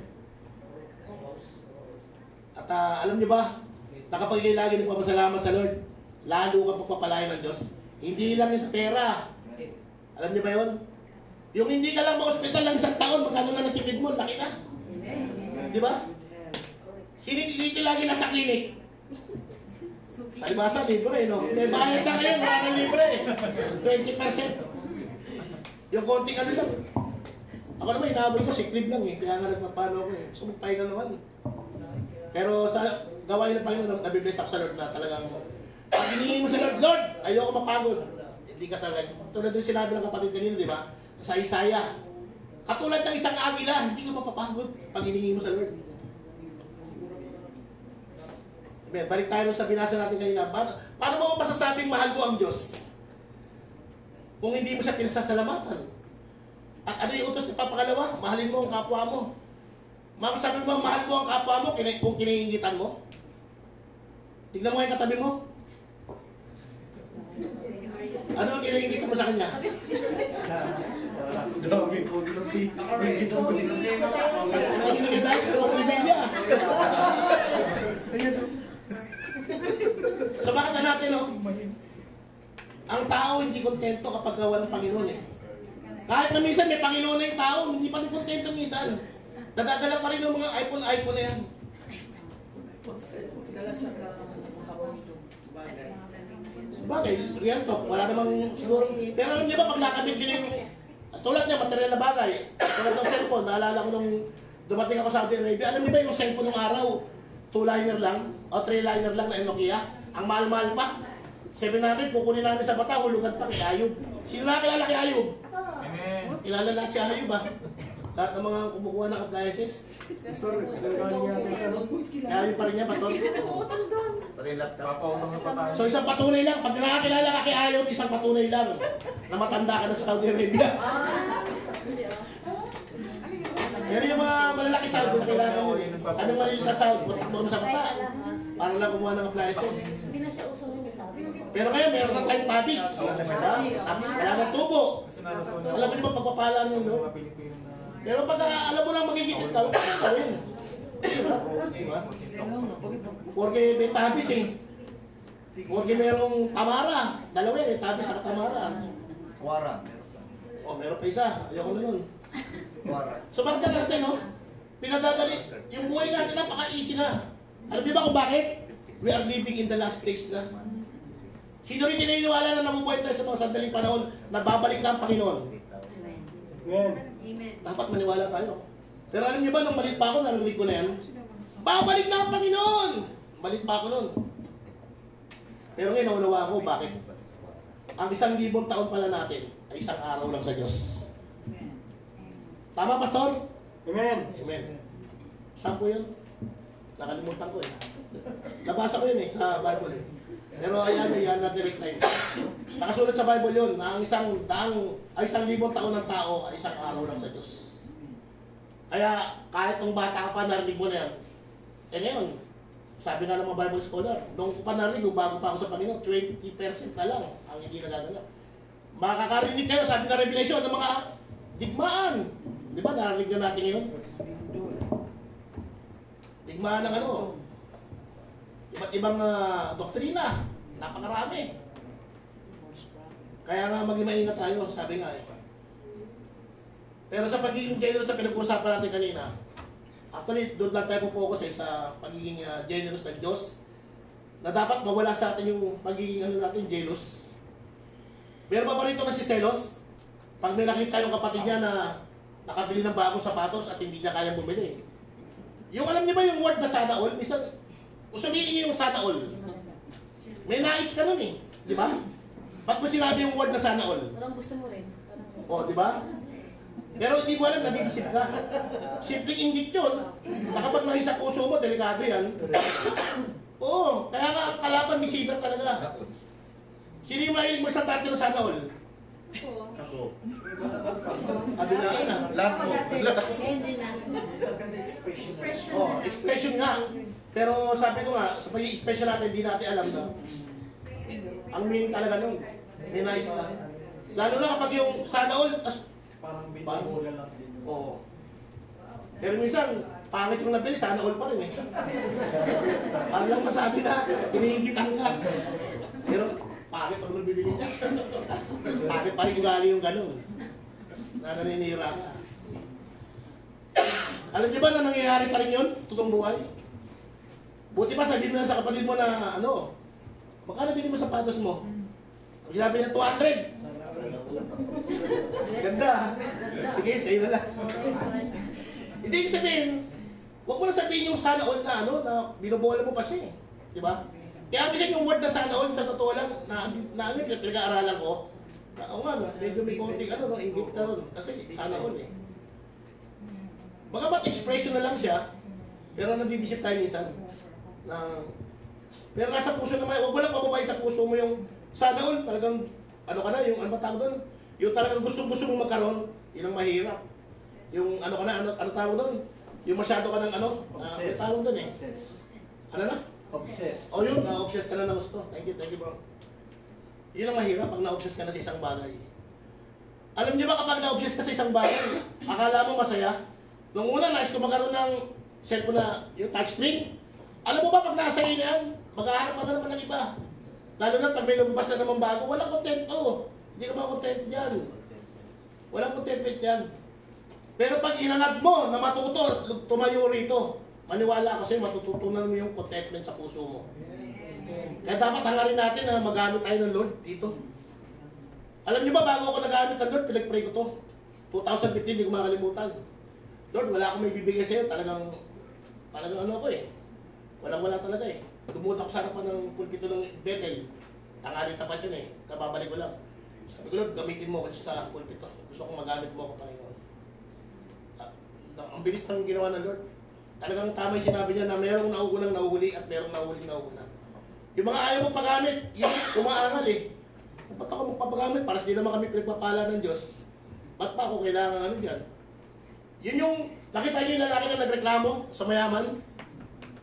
At alam niyo ba, na kapag kayo lagi nagpapasalamat sa Lord, lalo kang pagpapalain ng Diyos. Hindi lang yung sa pera. Alam niyo ba yun? Yung hindi ka lang ma-hospital lang isang taon, magkano na natipid mo, laki na. Di ba? Hindi lagi nasa klinik. Palibasa, libre, no? May bayad na kayo, wala nang libre. 20%. Yung konting ano lang. Ako naman, inaabol ko, sick leave lang eh. Kaya nga nagpapano ako eh. So, magpahinga naman. Pero sa gawain ng Panginoon, nabibless ako sa Lord na talagang pag hinihingi mo sa Lord, Lord, ayoko mapagod. Hindi ka talaga. Tulad yung sinabi ng kapatid kanina, di ba? Sa Isaiah. Katulad ng isang agila, hindi ka mapapagod pag hinihingi mo sa Lord. Amen. Balik tayo sa binasa natin kanina. Paano mo masasabing mahal ko ang Diyos kung hindi mo siya pinasasalamatan? At ano yung utos ni Papakalawa? Mahalin mo ang kapwa mo. Sabi mo, mahal mo ang kapwa mo kung kiniingitan mo. Tignan mo yung katabi mo. Ano ang kiniingitan mo sa kanya? Dami po. Hindi ko Ang kiniingitan mo ang Biblia. So bakit na natin, no? Ang tao hindi kontento kapag walang Panginoon eh. Kahit na minsan may Panginoon na yung tao, hindi pa rin kontento minsan. Nadadala pa rin ng mga iPhone na yan. Dala sa bagay. Bagay, real talk. Wala namang siguro. Pero alam niyo ba, pag nakabit yun yung tulad niya, material na bagay. Tulad ng cellphone, naalala ko nung dumating ako sa Saudi Arabia. Alam niyo ba yung cellphone ng araw? 2-liner lang o 3-liner lang na Nokia. Ang mahal-mahal pa. 700, kukunin namin sa bata, hulugan pa kay Ayub. Sino nakakilala kay Ayub? Amen. Kilala lahat si Ayub ba? Lahat ng mga kumukuha ng appliances. Kaya Ayub pa rin niya, Pastor. Pati laptop. Papautang na pa tayo. So isang patunay lang, pag nakakilala ka kay Ayub, isang patunay lang na matanda ka na sa Saudi Arabia. Pero yung mga malalaki sahod, kung kailangan mo eh. Anong malilit na sahod? Matakbo mo sa bata. Para lang kumuha ng appliances. Hindi na siya uso ng tabi. Pero ngayon, meron na tayong tabis. Diba? Wala ng tubo. Alam mo niyo ba pagpapala nyo, no? Pero pag alam mo lang magigipit ka, gawin. Diba? Porque may tabis eh. Porque merong Tamara. Dalawa yan, tabis sa Tamara. Quara. O, meron pa isa. Ayoko na yun. Quara. So bakit natin, no? Pinadadali. Yung buhay natin napaka-easy na. Alam niyo ba kung bakit? We are living in the last days na. Sino rin kininiwala na nabubuhay tayo sa mga sandaling panahon na babalik na ang Panginoon? Amen. Amen. Dapat maniwala tayo. Pero alam niyo ba, nung malit pa ako, narinig ko na yan, babalik na ang Panginoon! Malit pa ako nun. Pero ngayon, naunawa ko, bakit? Ang 1,000 taon pala natin ay isang araw lang sa Diyos. Tama, Pastor? Amen. Amen. Saan po yun? Nakalimutan ko eh. Nabasa ko yun eh, sa Bible eh. Pero ayan, yan natin next time. Nakasulat sa Bible yun, na ang 1,000 taon ng tao ay isang araw lang sa Diyos. Kaya kahit nung bata ka pa, narinig mo na yan. Eh ngayon, sabi nga ng mga Bible scholar, nung pa narinig, nung bago pa ako sa Panginoon, 20% na lang ang hindi nagaganap. Makakarinig kayo, sabi na Revelation, ng mga digmaan. Di ba, narinig na natin ngayon? Digmaan ng ano, iba't ibang doktrina, napakarami. Kaya nga maging maingat tayo, sabi nga eh. Pero sa pagiging generous na pinag-uusapan natin kanina, actually doon lang tayo po-focus sa pagiging generous ng Diyos, na dapat mawala sa atin yung pagiging jealous. Meron pa rito nagsiselos? Pag may nakita yung kapatid niya na nakabili ng bagong sapatos at hindi niya kayang bumili. Yung alam niyo ba yung word na sana all? Minsan, usuliin niyo yung sana all. May nais ka nun eh. Di ba? Ba't mo sinabi yung word na sana all? Parang gusto mo rin. O, di ba? Pero hindi mo alam, nadidisip ka. Simpleng inggit yun. Na kapag nangis sa puso mo, delikado yan. Oo, kaya nga ang kalaban ni Siber talaga. Sino yung mahilig mo sa tatlo na sana all? Ako. Abilaan na. Lahat po. Hindi na. Expression Oh, na lang. expression nga. Pero sabi ko nga, sa pag-i-expression natin, hindi natin alam na ang meaning talaga nun. May nais ka. Lalo na kapag yung sana all, Parang binibola lang din. oo. Pero minsan, pangit yung nabili, sana all pa rin eh. Para lang masabi na, kinihigitan ka. Pero, pangit pag nabili niya. Pangit pa rin ugali yung ganun. Na naninira ka. Alam niyo ba na nangyayari pa rin yun? Totoong buhay? Buti pa sabihin mo na sa kapatid mo na, magkano bili mo sapatos mo? Pag sinabi niya 200. Ganda. Sige, sa'yo na lang. Hindi ibig sabihin, huwag mo na sabihin yung sana all na na binobola mo pa siya eh. Di ba? Kaya bisan yung word na sana all, sa totoo lang, pinag-aaralan ko, oo nga, medyo may konting inggit ka ron. Kasi sana all eh. Bagamat expression na lang siya, pero nandidisip tayo minsan. Pero nasa puso naman, huwag mo lang pababayin sa puso mo yung sana all, talagang, yung tawag doon? Yung talagang gustong-gusto mong magkaroon, yun ang mahirap. Yung ano tawag doon? Yung masyado ka ng may tawag doon eh. Ano na? Obsessed. O yun, na-obsess ka na ng gusto. Thank you bro. Yun ang mahirap pag na-obsess ka na sa isang bagay. Alam niyo ba kapag na-obsess ka sa isang bagay, akala mo masaya? Nung una, nais ko magkaroon ng cellphone na yung touchscreen. Alam mo ba pag nasa iyo yan, maghahanap ka na naman ng iba. Lalo na pag may lumabas na naman bago, walang kontento. Hindi ka ba content dyan? Walang contentment dyan. Pero pag inanad mo na matuto, tumayo rito, maniwala ko sa'yo, matututunan mo yung contentment sa puso mo. Kaya dapat hangarin natin na magamit tayo ng Lord dito. Alam niyo ba, bago ako nagamit ng Lord, pinag-pray ko to. 2015, hindi ko makalimutan. Lord, wala akong may bibigay sa'yo. Talagang ko eh. Walang-wala talaga eh. Lumuot ako sa harapan ng pulpito ng Bethel. Tangaling tapat yun eh. Kababalik ko lang. Sabi ko, Lord, gamitin mo ako sa pulpito. Gusto kong magamit mo ako, Panginoon. Ang bilis ng ginawa ng Lord. Talagang tama yung sinabi niya na merong nauunang nauhuli at merong nahuling nauuna. Yung mga ayaw mo paggamit, yung umaangal eh. Ba't ako magpapagamit? Para hindi naman kami pinagpapala ng Diyos. Ba't pa ako kailangan dyan? Yun yung, nakita niyo yung lalaki na nagreklamo sa mayaman,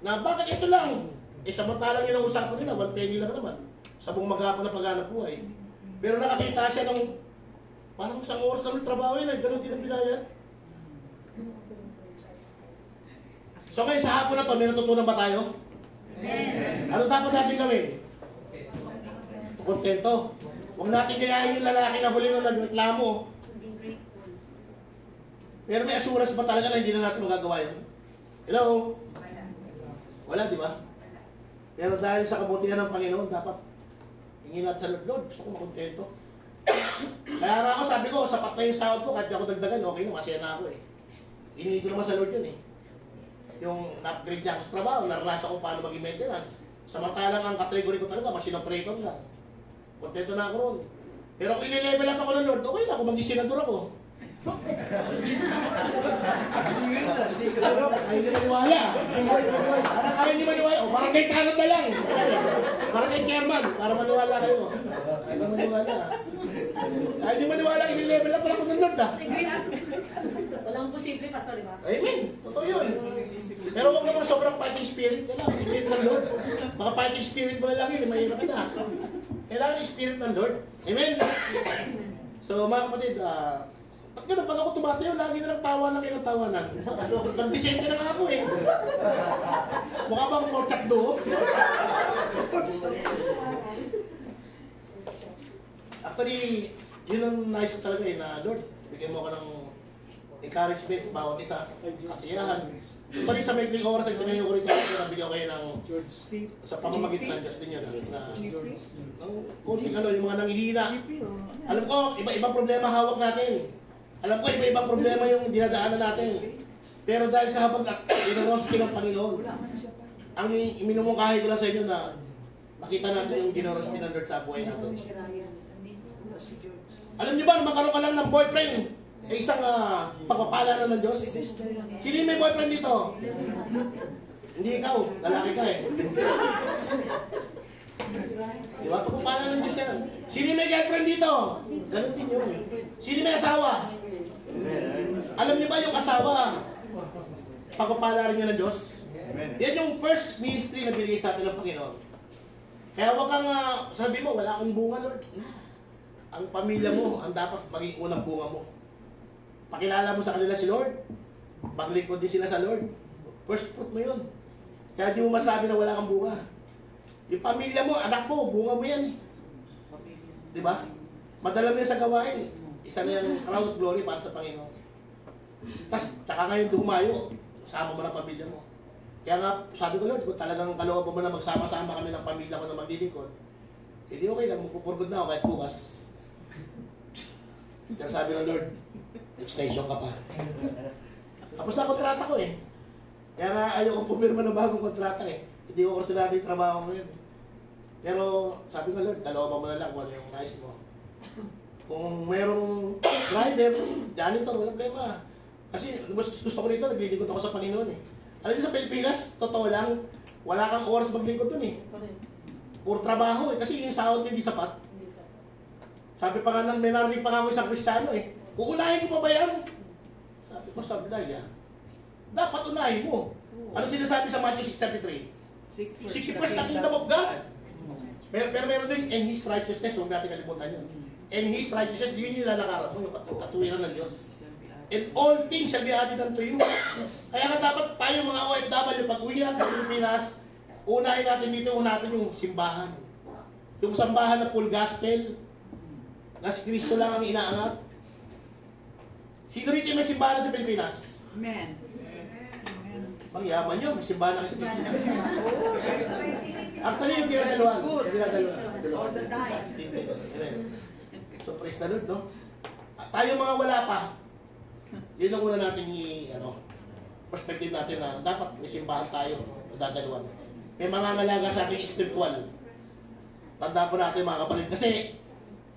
na bakit ito lang? Samantalang yun ang usapan nila, 1 penny lang naman. Sa buong maghapon na paghanap buhay. Pero nakakita siya ng, parang isang oras lang ng trabaho yun, ganun din ang binayad. So ngayon sa hapon na to, may natutunan ba tayo? Amen. Ano dapat natin gawin? Kontento. Huwag natin gayahin yung lalaki na huli na nagreklamo. Being grateful. Pero may assurance ba talaga na hindi na natin magagawa yun? Hello? Wala, di ba? Pero dahil sa kabutihan ng Panginoon, dapat tingin natin sa Lord, Lord, gusto ko makontento. Kaya nga ako, sabi ko, sapat na yung sahod ko, kahit ako dagdagan, okay na, masaya na ako eh. Hinihingi ko naman sa Lord yun eh. Yung na-upgrade niya ako sa trabaho, naranasan ko paano maging maintenance. Samantalang ang kategory ko talaga, machine operator lang. Kontento na ako ron. Pero kung i-level up ako ng Lord, okay na, kung maging senador ako. Ayaw niyo maniwala. Parang ayaw niyo maniwala. O parang kay Tanod na lang. Parang kay chairman. Para maniwala kayo. Ayaw niyo maniwala. Ayaw niyo maniwala. I-level up para ng Lord ah. Walang posible, Pastor, di ba? Amen. Totoo yun. Pero huwag naman sobrang fighting spirit. Kailangan spirit ng Lord. Baka fighting spirit mo na lang yun. Mahirap na. Kailangan yung spirit ng Lord. Amen. So mga kapatid, pag gano'n, pag ako tumatayo, lagi na lang tawanan kayo ng tawanan. Nag-descend ka na nga ako eh. Mukha bang pork do? Actually, yun ang nais ko talaga eh, na Lord, bigyan mo ko ng encouragement sa bawat isa, kasiyahan. Pari sa maikling oras ang tinayo ko rin kayo, nabigyan kayo ng sa pamamagitan ng Diyos din yun, na kunting ano, yung mga nanghihina. Alam ko, iba-ibang problema hawak natin. Alam ko, iba-ibang problema yung dinadaanan natin. Pero dahil sa habang generosity ng Panginoon, ang minumungkahi ko lang sa inyo na makita natin yung generosity ng Lord sa buhay natin. Alam niyo ba, magkaroon ka lang ng boyfriend, ay isang pagpapala na ng Diyos. Sino yung may boyfriend dito? Hindi ikaw, lalaki ka eh. Di ba? Pagpapala ng Diyos yan. Sino yung may girlfriend dito? Ganun din yun. Sino yung may asawa? Alam niyo ba yung asawa? Pagpapala rin niya ng Diyos. Yan yung first ministry na binigay sa atin ng Panginoon. Kaya huwag kang sabi mo, wala akong bunga, Lord. Ang pamilya mo, ang dapat maging unang bunga mo. Pakilala mo sa kanila si Lord. Maglingkod din sila sa Lord. First fruit mo yun. Kaya di mo masabi na wala kang bunga. Yung pamilya mo, anak mo, bunga mo yan. Di ba? Madala mo yan sa gawain. Isa na yung crown of glory para sa Panginoon. Tapos, tsaka ngayon dumayo, sama mo ng pamilya mo. Kaya nga, sabi ko Lord, kung talagang kalooban mo na magsama-sama kami ng pamilya ko na maglilingkod, hindi okay lang, magpupurgod na ako kahit bukas. Pero sabi ng Lord, extension ka pa. Tapos na kontrata ko eh. Kaya nga ayaw kong pumirma ng bagong kontrata eh. Hindi ko kursunado yung trabaho ko yun. Pero sabi ko Lord, kalooban mo na lang kung ano yung nais mo. Kung merong driver, janitor, walang problema. Kasi gusto ko nito, naglilingkod ako sa Panginoon eh. Alam niyo sa Pilipinas, totoo lang, wala kang oras maglingkod dun eh. Puro trabaho eh, kasi yung sahod hindi sapat. Sabi pa nga may narinig pa nga ako isang Kristiyano eh, uunahin ko pa ba yan? Sabi ko sa Bilaya, dapat unahin mo. Ano sinasabi sa Matthew 6:33? Seek first the kingdom of God. Pero meron din, and His righteousness, huwag natin kalimutan yun. And His righteousness, yun yung lalakaran mo, yung katuwiran ng Diyos. And all things shall be added unto you. Kaya nga dapat tayo mga OFW, pag uwi natin sa Pilipinas, unahin natin dito, unahin yung simbahan. Yung sambahan na full gospel, na si Kristo lang ang inaangat. Sino rito may simbahan sa Pilipinas? Amen. Pangyaman nyo, may simbahan na sa Pilipinas. Actually, yung ginadalawan. All the time. So, praise the Lord, no? Tayo mga wala pa, yun ang una natin perspective natin na dapat may simbahan tayo, dadalawan. May mga ngalaga sa ating spiritual. Tanda po natin mga kapatid, kasi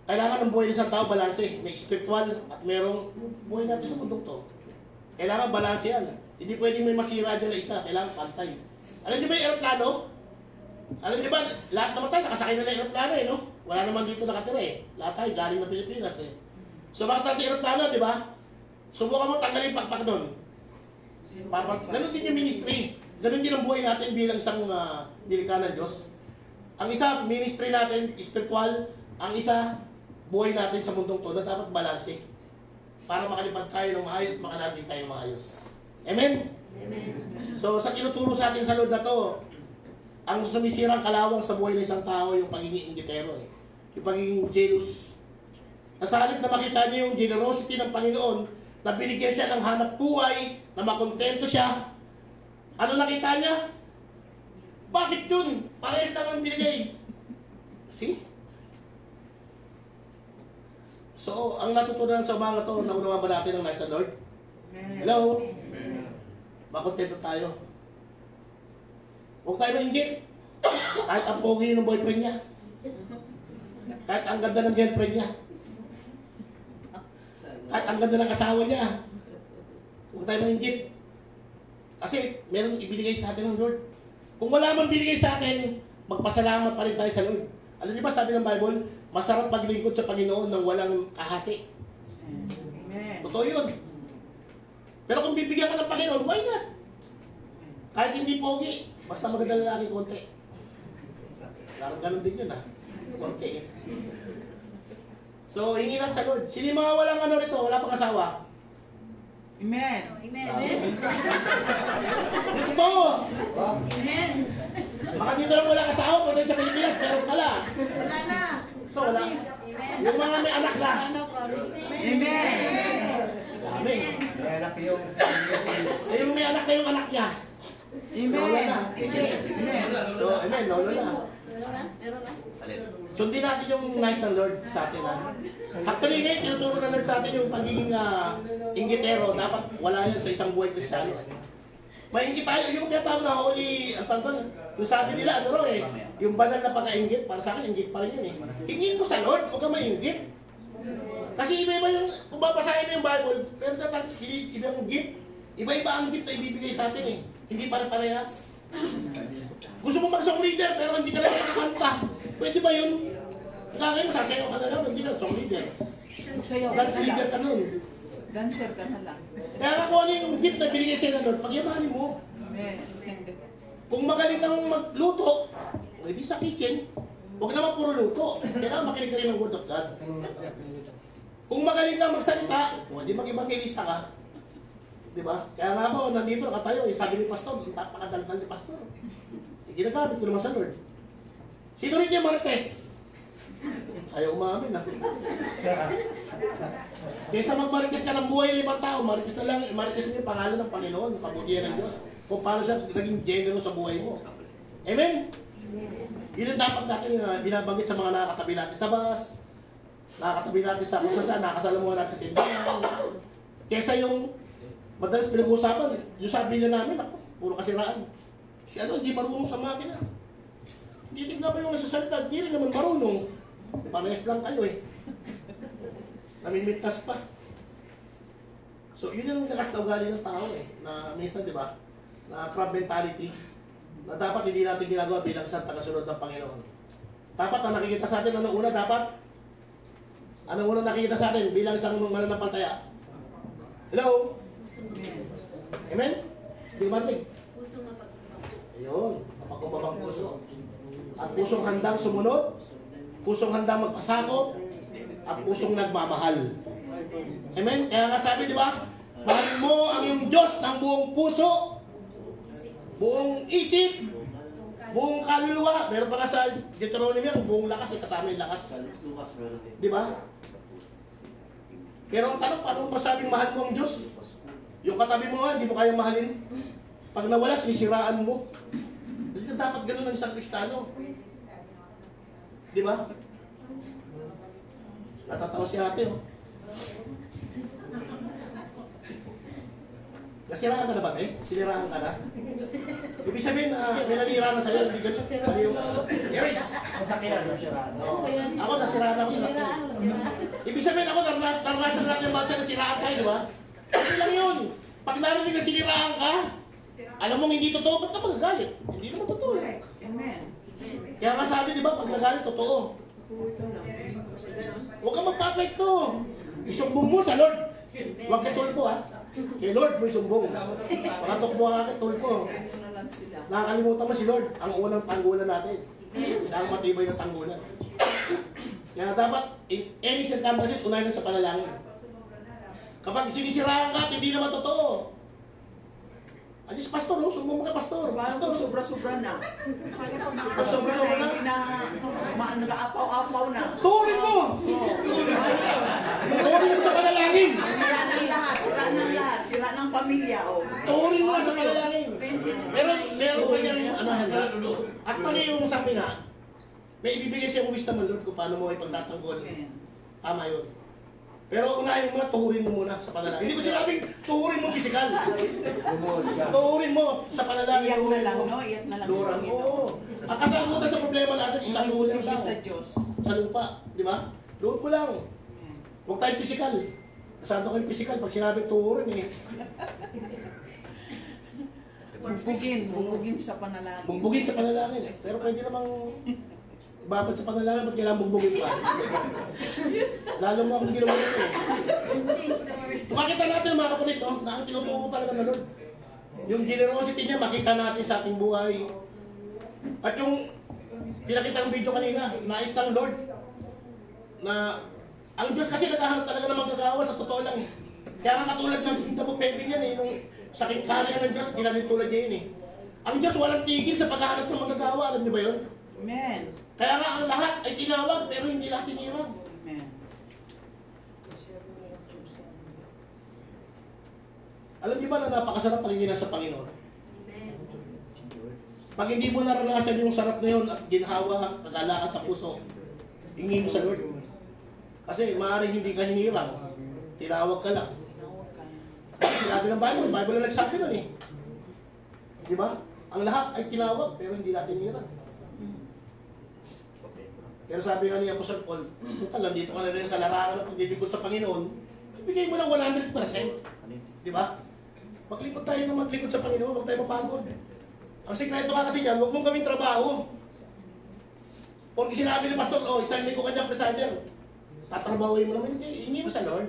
kailangan ng buhay ng isang tao balanse. May spiritual at merong buhay natin sa mundong to. Kailangan balanse yan. Hindi pwedeng may masira dyan na isa. Kailangan pantay. Alam niyo ba yung aeroplano? Alam niyo ba, lahat naman tayo nakasakay na ng aeroplano eh, no? Wala naman dito nakatira eh. Lahat tayo galing ng Pilipinas eh. So bakit natin aeroplano, di ba? Subukan mo tanggalin yung pakpak doon. Ganun din yung ministry. Ganun din ang buhay natin bilang isang nilikha ng Diyos. Ang isa, ministry natin, spiritual. Ang isa, buhay natin sa mundong to na dapat balanse para makalipad tayo ng maayos at makalating tayo ng maayos. Amen? Amen. So sa tinuturo sa atin sa Lord na to, ang sumisirang kalawang sa buhay ng isang tao yung pagiging inggitero eh. Yung pagiging jealous. Nasa halip na makita niyo yung generosity ng Panginoon na binigyan siya ng hanap buhay, na makontento siya, ano nakita niya? Bakit yun? Parehas lang ang binigay. See? So, ang natutunan sa umaga to, naunawa ba natin ang nais ng Lord? Hello? Makontento tayo. Huwag tayo mainggit. Kahit ang pogi ng boyfriend niya. Kahit ang ganda ng girlfriend niya. Kahit ang ganda ng asawa niya. Huwag tayo mainggit. Kasi meron ibinigay sa atin ng Lord. Kung wala man binigay sa atin, magpasalamat pa rin tayo sa Lord. Alam niyo ba, sabi ng Bible, masarap maglingkod sa Panginoon ng walang kahati. Amen. Totoo yun. Pero kung bibigyan ka ng Panginoon, why not? Kahit hindi pogi, basta maganda lalaki konti. Parang ganun din yun konti eh. So, hingi lang sa Lord. Sino yung mga walang rito, wala pang asawa? Amen. Amen. Dito! Amen. Baka dito lang walang asawa, kung sa Pilipinas, pero pala. Wala na. Ito, wala. Amen. Yung mga may anak na. Ano, promise. Amen. Dami. May anak yung Eh, yung may anak na yung anak niya. Lola na. Amen. So, amen, lolo na. Meron na? Meron na? Sundin natin yung nice ng Lord sa atin, ha? Actually, ngayon, tinuturo ng Lord sa atin yung pagiging inggitero. Dapat wala yan sa isang buhay Kristiyano. Mainggit tayo, yung tinatawag na holy, ang tawag yung sabi nila, ano raw eh, yung banal na pagka-inggit, para sa akin, inggit pa rin yun eh. Hingin mo sa Lord, huwag ka mainggit. Kasi iba-iba yung, kung babasahin mo yung Bible, pero ibang gift, iba-iba ang gift na ibibigay sa atin eh. Hindi pare-parehas. Gusto mo mag-song leader, pero hindi ka lang makakanta. Pwede ba yun? Ngayon, masasayaw ka na lang, hindi ka song leader. Magsayaw ka Dance na leader lang. ka nun. Dancer ka na lang. Kaya nga kung ano yung gift na binigay sa'yo na Lord, pagyamanin mo. Amen. Kung magaling kang magluto, hindi sa kitchen, huwag naman puro luto. Kailangan makinig ka rin ng Word of God. Kung magaling kang magsalita, hindi mag-evangelista ka. Diba? Kaya nga ako, nandito nakatayo, sabi ni Pastor, napakadaldal ni Pastor. Ginagamit ko naman sa Lord. Sino rin niya Marites? Ayaw umamin ha. Kaysa mag-Marites ka ng buhay ng ibang tao, Marites na lang, Marites na yung pangalan ng Panginoon, kabutihan ng Diyos. Kung paano siya naging generous sa buhay mo. Amen? Yun ang dapat natin binabanggit sa mga nakakatabi natin sa bus, nakakatabi natin sa kung saan, nakasalamuhan natin sa tindahan. Kaysa yung madalas pinag-uusapan, yung sabi na namin, ako, puro kasiraan. Si ano, hindi marunong sa makina. Hindi tignan pa yung nasasalita, hindi rin naman marunong. Parehas lang kayo eh. Namimintas pa. So yun yung lakas na ugali ng tao eh. Na minsan, di ba, na crab mentality. Na dapat hindi natin ginagawa bilang isang tagasunod ng Panginoon. Dapat ang nakikita sa atin, ano una dapat? Ano una nakikita sa atin bilang isang mananampalataya? Hello? Amen? Hindi ba rin? Puso mapagkumbang. Ayun, mapagkumbabang puso. At pusong handang sumunod, pusong handang magpasakop, at pusong nagmamahal. Amen? Kaya nga sabi, di ba? Mahalin mo ang iyong Diyos ng buong puso, buong isip, buong kaluluwa. Meron pa nga sa Deuteronomy ang buong lakas, kasama yung lakas. Di ba? Pero ang tanong, paano mo masabing mahal mo ang Diyos? Yung katabi mo nga, hindi mo kayang mahalin. Pag nawala, sinisiraan mo. Hindi na dapat ganun ang isang Kristiyano. Di ba? Natatawa si ate, oh. Nasiraan ka na ba, eh? Siniraan ka na? Ibig sabihin na may nanira na sa'yo, hindi ganun. Kasi yung erase. masakyan na siya. Oo. Ako, nasiraan ako sa lahat. Ibig sabihin ako, naranasan na natin bawat sa nasiraan tayo, di ba? Hindi lang yun. Pag narinig na siniraan ka, alam mong hindi totoo, ba't ka magagalit? Hindi naman totoo. Amen. Kaya nga sabi, di ba, pag nagalit, totoo. Huwag kang magpapekto. Isumbong mo sa Lord. Huwag kay tulpo, ha? Kay Lord mo isumbong. Pakatok mo ka kay tulpo. Ito na lang sila. Nakakalimutan mo si Lord, ang unang tanggulan natin. Siya ang matibay na tanggulan. Kaya dapat, in any circumstances, unahin sa panalangin. Kapag sinisiraan ka at hindi naman totoo, ayos, pastor, oh, sumbong mo kay pastor. Parang Pastor, kung sobra-sobra na. Pag sobra-sobra na, Hindi na nag-aapaw-apaw na. turin mo! Turin mo sa panalangin! Sira ng lahat, sira ng lahat, sira ng pamilya. Oh. Turin mo sa panalangin! Vengeance. Meron pa niyang ano handa. Actually, yung sabi nga, may ibibigay siyang wisdom ng Lord kung paano mo ipagtatanggol. Amen. Tama yun. Pero unahin mo muna, tuhurin mo muna sa panalangin. Hindi ko sinabing tuhurin mo physical. Tuhurin mo sa panalangin. Iyak na tuhurin lang, mo. no? Iyak na lang. Lurang oo. Ang kasagutan sa problema natin, isang luling Sige lang. sa Diyos. Sa lupa, di ba? Luhod mo lang. Amen. Huwag tayong physical. Kasado kayong physical pag sinabing tuhurin eh. Bugbugin sa panalangin. Bugbugin sa panalangin eh. Pero pwede namang babad sa panalangin, ba't kailangan bugbugin pa? Lalo mo akong ginawa nito eh. Change the word. Makita natin mga kapatid, no, na ang tinuturo talaga na Lord. Yung generosity niya, makita natin sa ating buhay. At yung pinakita ng video kanina, nais ng Lord, na ang Diyos kasi naghahanap talaga ng manggagawa sa totoo lang. Kaya nga katulad ng Pebing yan eh, yung sa kinkarya ng Dos, ginanin tulad niya yun eh. Ang Diyos walang tigil sa paghahanap ng manggagawa, alam niyo ba yun? Amen. Kaya nga ang lahat ay tinawag, pero hindi lahat tinirag. Amen. Alam niyo ba na napakasarap pakinggan sa Panginoon? Pag hindi mo naranasan yung sarap na yun at ginhawa, kagalakad sa puso, hingin mo sa Lord. Kasi maaaring hindi ka hinirang, tinawag ka lang. Sinabi ng Bible na nagsabi nun eh. Di ba? Ang lahat ay tinawag, pero hindi natin hinirang. Pero sabi nga ni Apostle Paul, total, nandito ka na rin sa larangan ng paglilingkod sa Panginoon, ibigay mo lang 100%. Di ba? Maglingkod tayo ng maglingkod sa Panginoon, huwag tayo mapagod. Ang sikreto ka kasi dyan, huwag mong gawing trabaho. Porque sinabi ni Pastor, oh, isang linggo ka dyan, presider. Tatrabahuin mo naman, hindi mo sa Lord.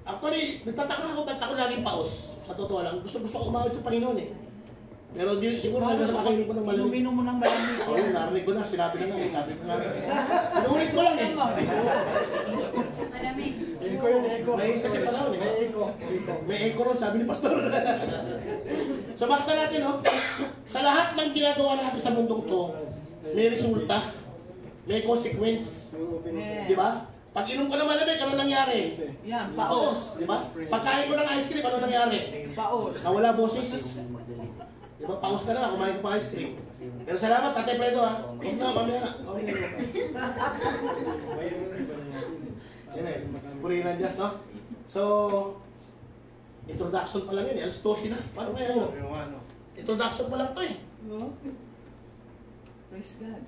Actually, nagtataka ako, ba't ako laging paos? Sa totoo lang, gusto ko umawad sa Panginoon eh. Pero siguro nasa makahiling ko ng malamig. Uminom mo ng malamig. Oo, narinig ko na, sinabi na nga eh, sabi ko nga. Inuulit ko lang eh. Malamig. Eko yun, eko. May kasi panahon eh. May eko. May echo ron, sabi ni Pastor. So makita natin, no? Sa lahat ng ginagawa natin sa mundong to, may resulta, may consequence. Di ba? Pag inom ka ng malamig, ano nangyari? Yan, Paos. paos. Di ba? Pagkain mo ng ice cream, ano nangyari? Paos. Nawala boses. Di ba? Paos ka na, kumain ka pa ice cream. Pero salamat, Tatay Fredo ha. Huwag na, mamaya na. Amen. Purihin ng Diyos, no? So, introduction pa lang yun eh. Alas 12 na. Paano kaya yun? Introduction pa lang to eh. Oh. Praise God.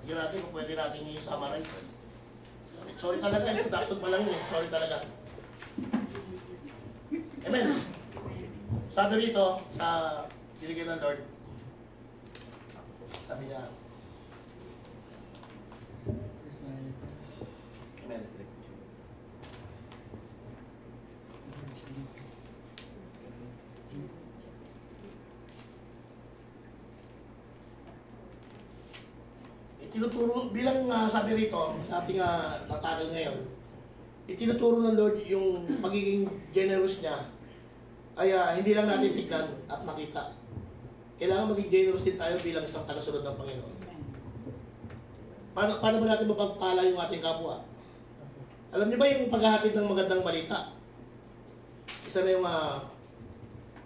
Yun natin kung pwede natin i-summarize. Sorry talaga, introduction pa lang yun eh. Sorry talaga. Amen. Sabi rito, sa binigyan ng Lord, sabi niya, Amen. Itinuturo, bilang sabi rito, sa ating natagal ngayon, itinuturo ng Lord yung pagiging generous niya ay hindi lang natin tignan at makita. Kailangan maging generous din tayo bilang isang tagasunod ng Panginoon. Paano ba natin mapagpala yung ating kapwa? Alam niyo ba yung paghahatid ng magandang balita? Isa na yung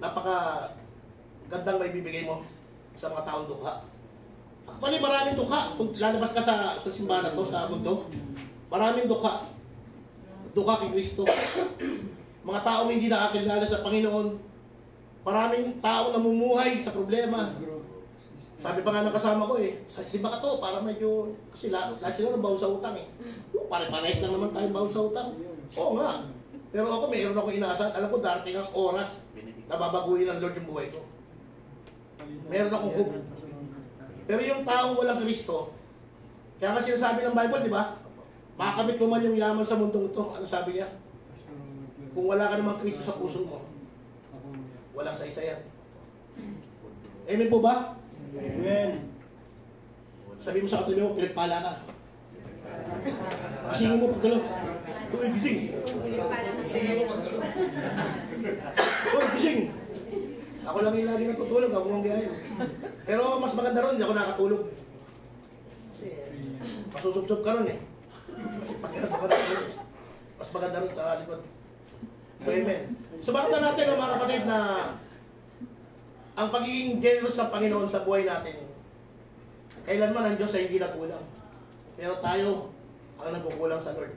napaka gandang may bibigay mo sa mga taong dukha. Actually, maraming dukha. Kung lalabas ka sa simbahan na to, sa mundo, maraming dukha. Dukha kay Kristo. Mga taong hindi nakakilala sa Panginoon. Maraming tao namumuhay sa problema. Sabi pa nga ng kasama ko eh, simba ka to para medyo, kasi lahat sila nabaw sa utang eh. Pare-pares lang naman tayong baon sa utang. Oo nga. Pero ako, mayroon akong inaasahan. Alam ko, darating ang oras na babaguhin ng Lord yung buhay ko. Meron akong hope. Pero yung taong walang Kristo, kaya nga sinasabi ng Bible, di ba? Makakamit mo man yung yaman sa mundong ito. Ano sabi niya? Kung wala ka namang Kristo sa puso mo, walang saysay yan. Amen po ba? Amen. Sabi mo sa katabi mo, pinagpala ka. Gisingin mo pagdalo. Uy, gising. Uy, gising. Ako lang yung lagi natutulog, ako ang biyahin. Pero mas maganda ron, hindi ako nakatulog. Kasi masusubsob ka ron eh. Mas maganda ron sa likod. So, amen. So, bakit natin mga kapatid na ang pagiging generous ng Panginoon sa buhay natin, kailanman ang Diyos ay hindi nagkulang. Pero tayo ang nagkukulang sa Lord.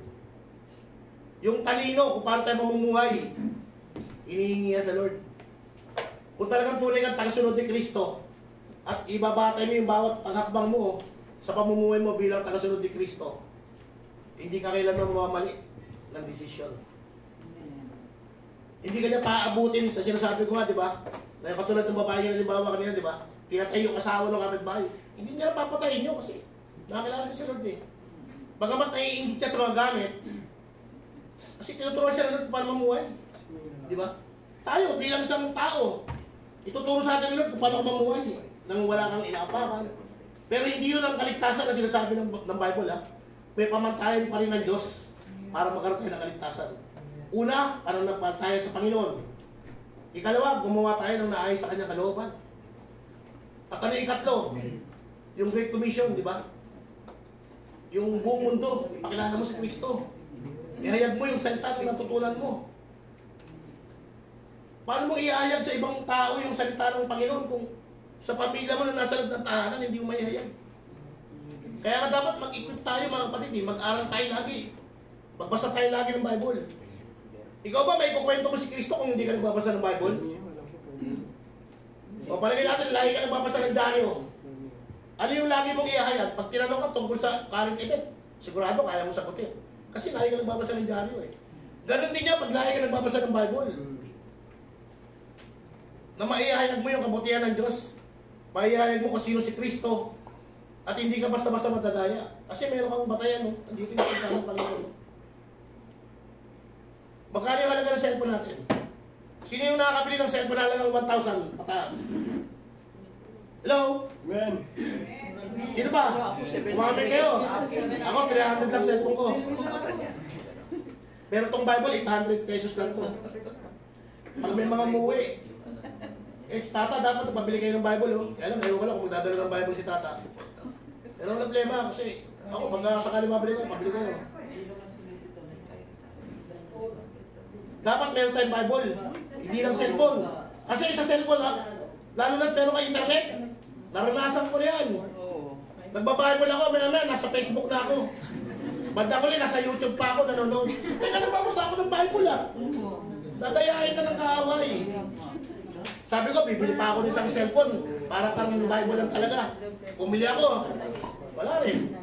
Yung talino, kung paano tayo mamumuhay, inihingi sa Lord. Kung talagang tunay kang tagasunod ni Kristo, at ibabatay mo yung bawat paghakbang mo sa pamumuhay mo bilang tagasunod ni Kristo, hindi ka kailanman mamamali ng desisyon. Hindi ka niya paabutin sa sinasabi ko nga, di ba? Na katulad ng babae na halimbawa kanina, di ba? Pinatay yung asawa ng kapitbahay. Hindi niya napapatayin nyo kasi nakakilala siya sa Lord eh. Bagamat naiingit siya sa mga gamit, kasi tinuturuan siya ng Lord kung paano mamuhay. Di ba? Tayo, bilang isang tao, ituturo sa atin ng Lord kung paano mamuhay nang wala kang inaapakan. Pero hindi yun ang kaligtasan na sinasabi ng Bible ha. May pamantayan pa rin ng Diyos para magkaroon tayo ng kaligtasan. Una, para nagpataya sa Panginoon. Ikalawa, gumawa tayo ng naayos sa kanyang kalooban. At ano ikatlo? Yung Great Commission, di ba? Yung buong mundo, ipakilala mo si Kristo. Ihayag mo yung salita na natutunan mo. Paano mo ihayag sa ibang tao yung salita ng Panginoon kung sa pamilya mo na nasa loob ng tahanan, hindi mo maihayag? Kaya nga dapat mag-equip tayo mga kapatid, mag-aral tayo lagi. Magbasa tayo lagi ng Bible. Ikaw ba may kukwento mo si Kristo kung hindi ka nagbabasa ng Bible? O palagay natin, lagi ka nagbabasa ng dyaryo. Ano yung lagi mong ihahayag? Pag tinanong ka tungkol sa current event, sigurado kaya mo sagutin. Kasi lagi ka nagbabasa ng dyaryo eh. Ganon din niya pag lagi ka nagbabasa ng Bible. Na maihahayag mo yung kabutihan ng Diyos. Maihahayag mo kung sino si Kristo. At hindi ka basta-basta matadaya. Kasi meron kang batayan, no? Andito yung salita ng Panginoon. Magkano yung halaga ng cellphone natin? Sino yung nakakabili ng cellphone na halagang 1,000 pataas? Hello? Amen. Sino ba? Umamit kayo. Ako, 300 lang cellphone ko. Pero itong Bible, 800 pesos lang to. Pag may mga muwi, tata, dapat pabili kayo ng Bible, oh. Kaya lang, ayaw ko lang kung magdadala ng Bible si tata. Pero wala problema kasi ako, pag sakali pabili kayo. Dapat meron tayong Bible, hindi lang cellphone. Kasi sa cellphone, lalo na't meron ka internet. Naranasan ko na yan. Nagbabible ako, maya nasa Facebook na ako. Banda ko rin, nasa YouTube pa ako nanonood. Teka, nagbabasa ako ng Bible Dadayain ka ng kaaway. Sabi ko, bibili pa ako ng isang cellphone. Para pang Bible lang talaga. Pumili ako. Wala rin.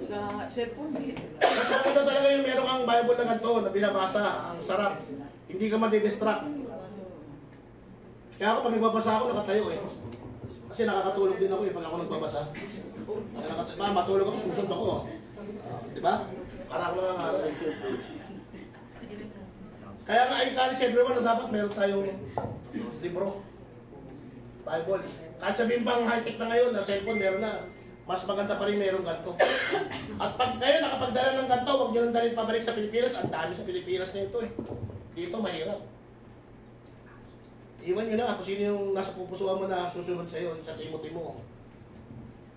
Sa cellphone. Mas maganda talaga yung meron kang Bible na ganito na binabasa. Ang sarap. Hindi ka madidistract. Kaya ako pag nagbabasa ako, nakatayo eh. Kasi nakakatulog din ako eh pag ako nagbabasa. Matulog ako, susund ako. Diba? Para ako nangangaral. Kaya nga, I encourage everyone na dapat meron tayong libro. Bible. Kahit sabihin pang high-tech na ngayon, na cellphone meron na. Mas maganda pa rin meron ganito. At pag kayo nakapagdala ng ganito, huwag nyo nang dalhin pabalik sa Pilipinas. Ang dami sa Pilipinas na ito eh. Dito mahirap. Iwan nyo na kung sino yung nasa pupusuan mo na susunod sa iyo, sa Timothy mo.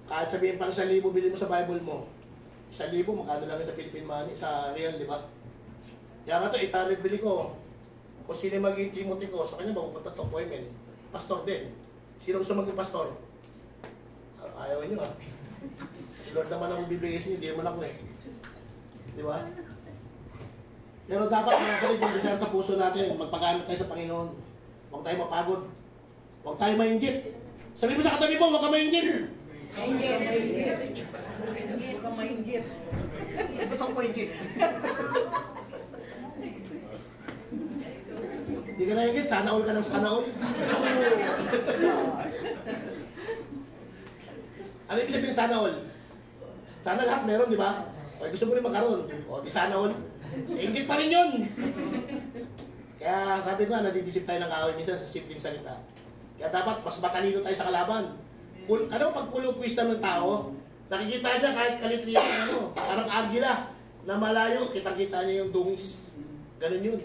Kahit sabihin pang 1,000 bilhin mo sa Bible mo. 1,000, magkano lang sa Philippine money, sa real, di ba? Kaya nga ito, 800 bili ko. Kung sino maging Timothy ko, sa kanya mapupunta ito, appointment. Pastor din. Sino gusto maging pastor? Ayaw nyo ha. Si Lord naman ang bibigay sa inyo, hindi naman ako eh. Di ba? Pero dapat mga kalit, yung desire sa puso natin, magpagamit tayo sa Panginoon. Huwag tayo mapagod. Huwag tayo mainggit. Sabi mo sa katabi mo, huwag ka mainggit. Mainggit. Huwag ka mainggit. Ba't ako mainggit? Hindi ka nainggit, sana all ka ng sana all. Ano ibig sabihin sana all? Sana lahat meron, di ba? O gusto mo rin magkaroon. O di sana all. Inggit pa rin yun. Kaya sabi ko nga, nadidisip tayo ng kaaway minsan sa simpleng salita. Kaya dapat mas matalino tayo sa kalaban. Ano pag pulo wisdom ng tao, nakikita niya kahit kalit-liit ano, parang agila na malayo, kitang-kita niya yung dungis. Ganun yun.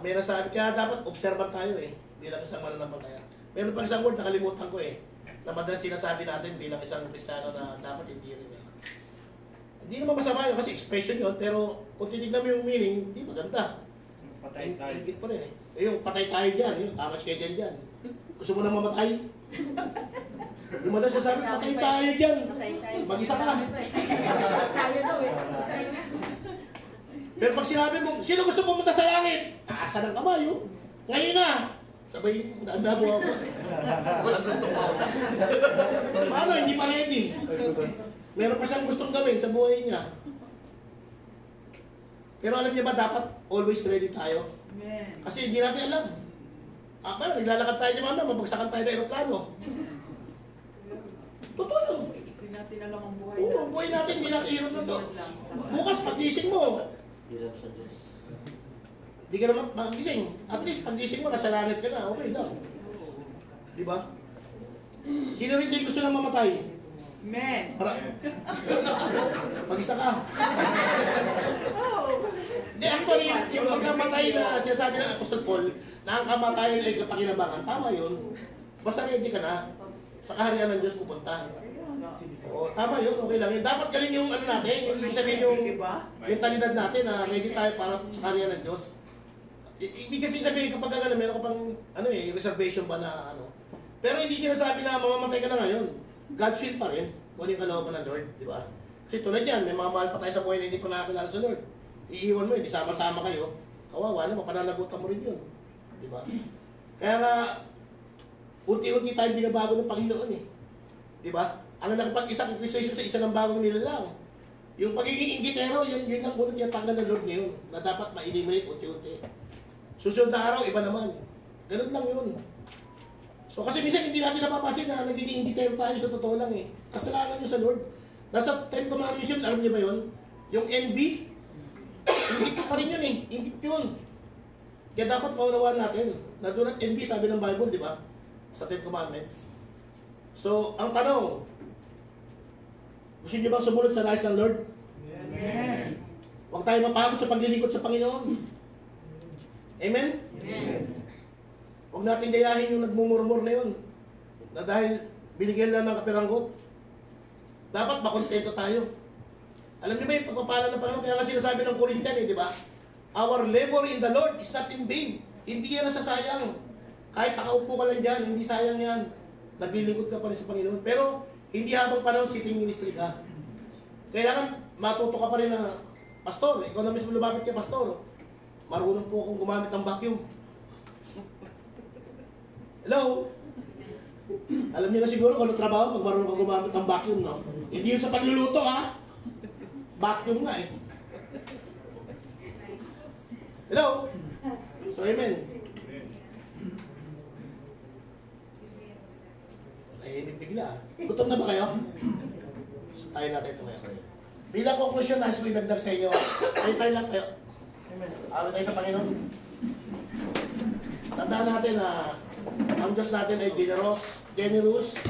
May nasabi, kaya dapat observan tayo eh, bilang isang mananampalataya. Meron pa isang word, nakalimutan ko eh, na madalas sinasabi natin bilang isang Kristiyano na dapat hindi rin eh. Hindi naman masama yun kasi expression yun, pero kung titignan mo yung meaning, hindi maganda. Patay tayo. Ingit pa rin eh. Yung patay tayo dyan, yung tamas kayo dyan. Gusto mo nang mamatay? Yung madalas sasabi, patay tayo dyan. Mag-isa ka. Tayo daw eh. Pero pag sinabi mo, sino gusto pumunta sa langit? Taasan ng kamay, oh. Ngayon na. Sabay, naanda mo ako. Walang gustong mauna. Paano, hindi pa ready. Meron pa siyang gustong gawin sa buhay niya. Pero alam niya ba, dapat always ready tayo? Kasi hindi natin alam. Naglalakad tayo niya mamaya, mabagsakan tayo ng aeroplano. Totoo yun. Hindi natin alam ang buhay Oo, ang buhay natin, hindi natin hirap na to. Bukas, pag-gising mo. Hirap sa Diyos. Hindi ka naman magising. At least, pag-gising mo, nasa langit ka na. Okay lang. Di ba? Sino rin din gusto na mamatay? Men. Mag-isa ka. Hindi, actually, yung pagkamatay na sinasabi ng Apostol Paul, na ang kamatayan ay kapakinabangan, tama yun. Basta ready ka na. Sa kaharian ng Diyos pupunta. Oo, tama yun, okay lang yun. Dapat galing yung ano natin, yung ibig sabihin yung Diba? mentalidad natin na ready tayo para sa karya ng Diyos. Ibig kasi sabihin kapag gano'n, meron ka pang ano reservation ba na ano. Pero hindi sinasabi na mamamatay ka na ngayon. God's will pa rin, kung ano yung kalooban ng Lord, di ba? Kasi tulad yan, may mga mahal pa tayo sa buhay na hindi pa nakakilala sa Lord. Iiwan mo, hindi sama-sama kayo. Kawawa na, mapananagutan mo rin yun. Di ba? Kaya nga, unti-unti tayong binabago ng Panginoon eh. Di ba? Ang nakipag-isa kay Kristo sa isa ng bagong nilalang. Yung pagiging inggitero, yun ang unang tiyatanggal ng Lord ngayon na dapat ma-eliminate unti-unti. Susunod na araw, iba naman. Ganun lang yun. So kasi minsan hindi natin napapasin na nagiging inggitero tayo sa totoo lang eh. Kasalanan nyo sa Lord. Nasa 10 Commandments yun, alam niyo ba yun? Yung envy, inggit pa rin yun eh. Inggit yun. Kaya dapat maunawaan natin na do not envy, sabi ng Bible, di ba? Sa 10 Commandments. So, ang tanong, gusto niyo bang sumunod sa nais ng Lord? Amen. Huwag tayo mapagod sa paglilingkod sa Panginoon. Amen? Amen. Huwag natin gayahin yung nagmumurmur na yun. Na dahil binigyan lang ng kapiranggot. Dapat makontento tayo. Alam niyo ba yung pagpapala ng Panginoon? Kaya nga sinasabi ng Corinthian di ba? Our labor in the Lord is not in vain. Hindi yan nasasayang. Kahit nakaupo ka lang dyan, hindi sayang yan. Naglilingkod ka pa rin sa Panginoon. Pero, hindi habang panahon sitting ministry ka. Kailangan matuto ka pa rin na, Pastor, ikaw na mismo lumapit kay Pastor. Marunong po akong gumamit ng vacuum. Hello? Alam niyo na siguro kung ano trabaho pag marunong ka gumamit ng vacuum, no? Hindi yun sa pagluluto, ha? Vacuum nga, eh. Hello? So, amen. Tahimik bigla. Gutom na ba kayo? So, tayo natin ito ngayon. Bilang conclusion, nais ko idagdag sa inyo. Tayo lang tayo. Amin tayo sa Panginoon. Tandaan natin na ang Diyos natin ay generous,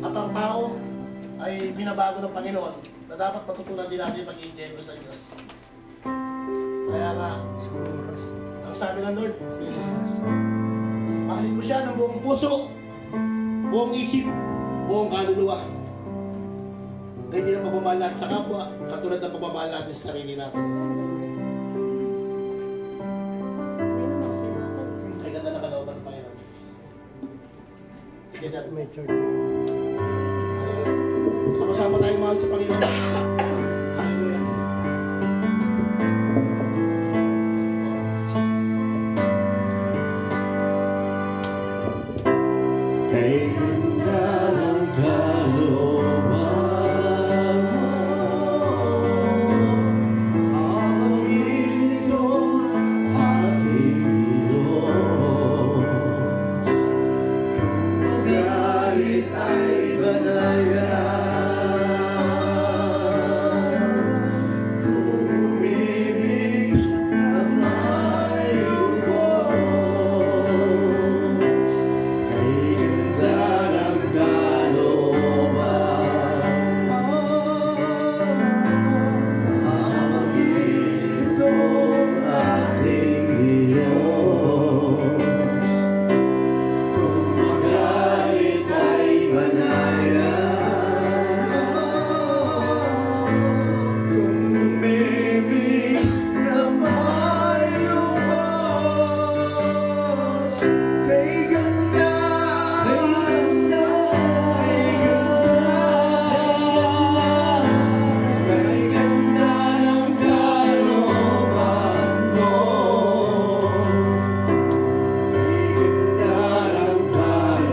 at ang tao ay binabago ng Panginoon na dapat matutunan din natin maging generous sa Diyos. Kaya nga, ang sabi ng Lord, mahalin mo siya ng buong puso, buong isip, buong kaluluwa. Ganyan ang pagmamahal natin sa kapwa, katulad ng pagmamahal natin sa sarili natin. Ay ganda na kalooban ng Panginoon. Tignan natin. May church. Sama-sama tayong mahal sa Panginoon. Hallelujah. Take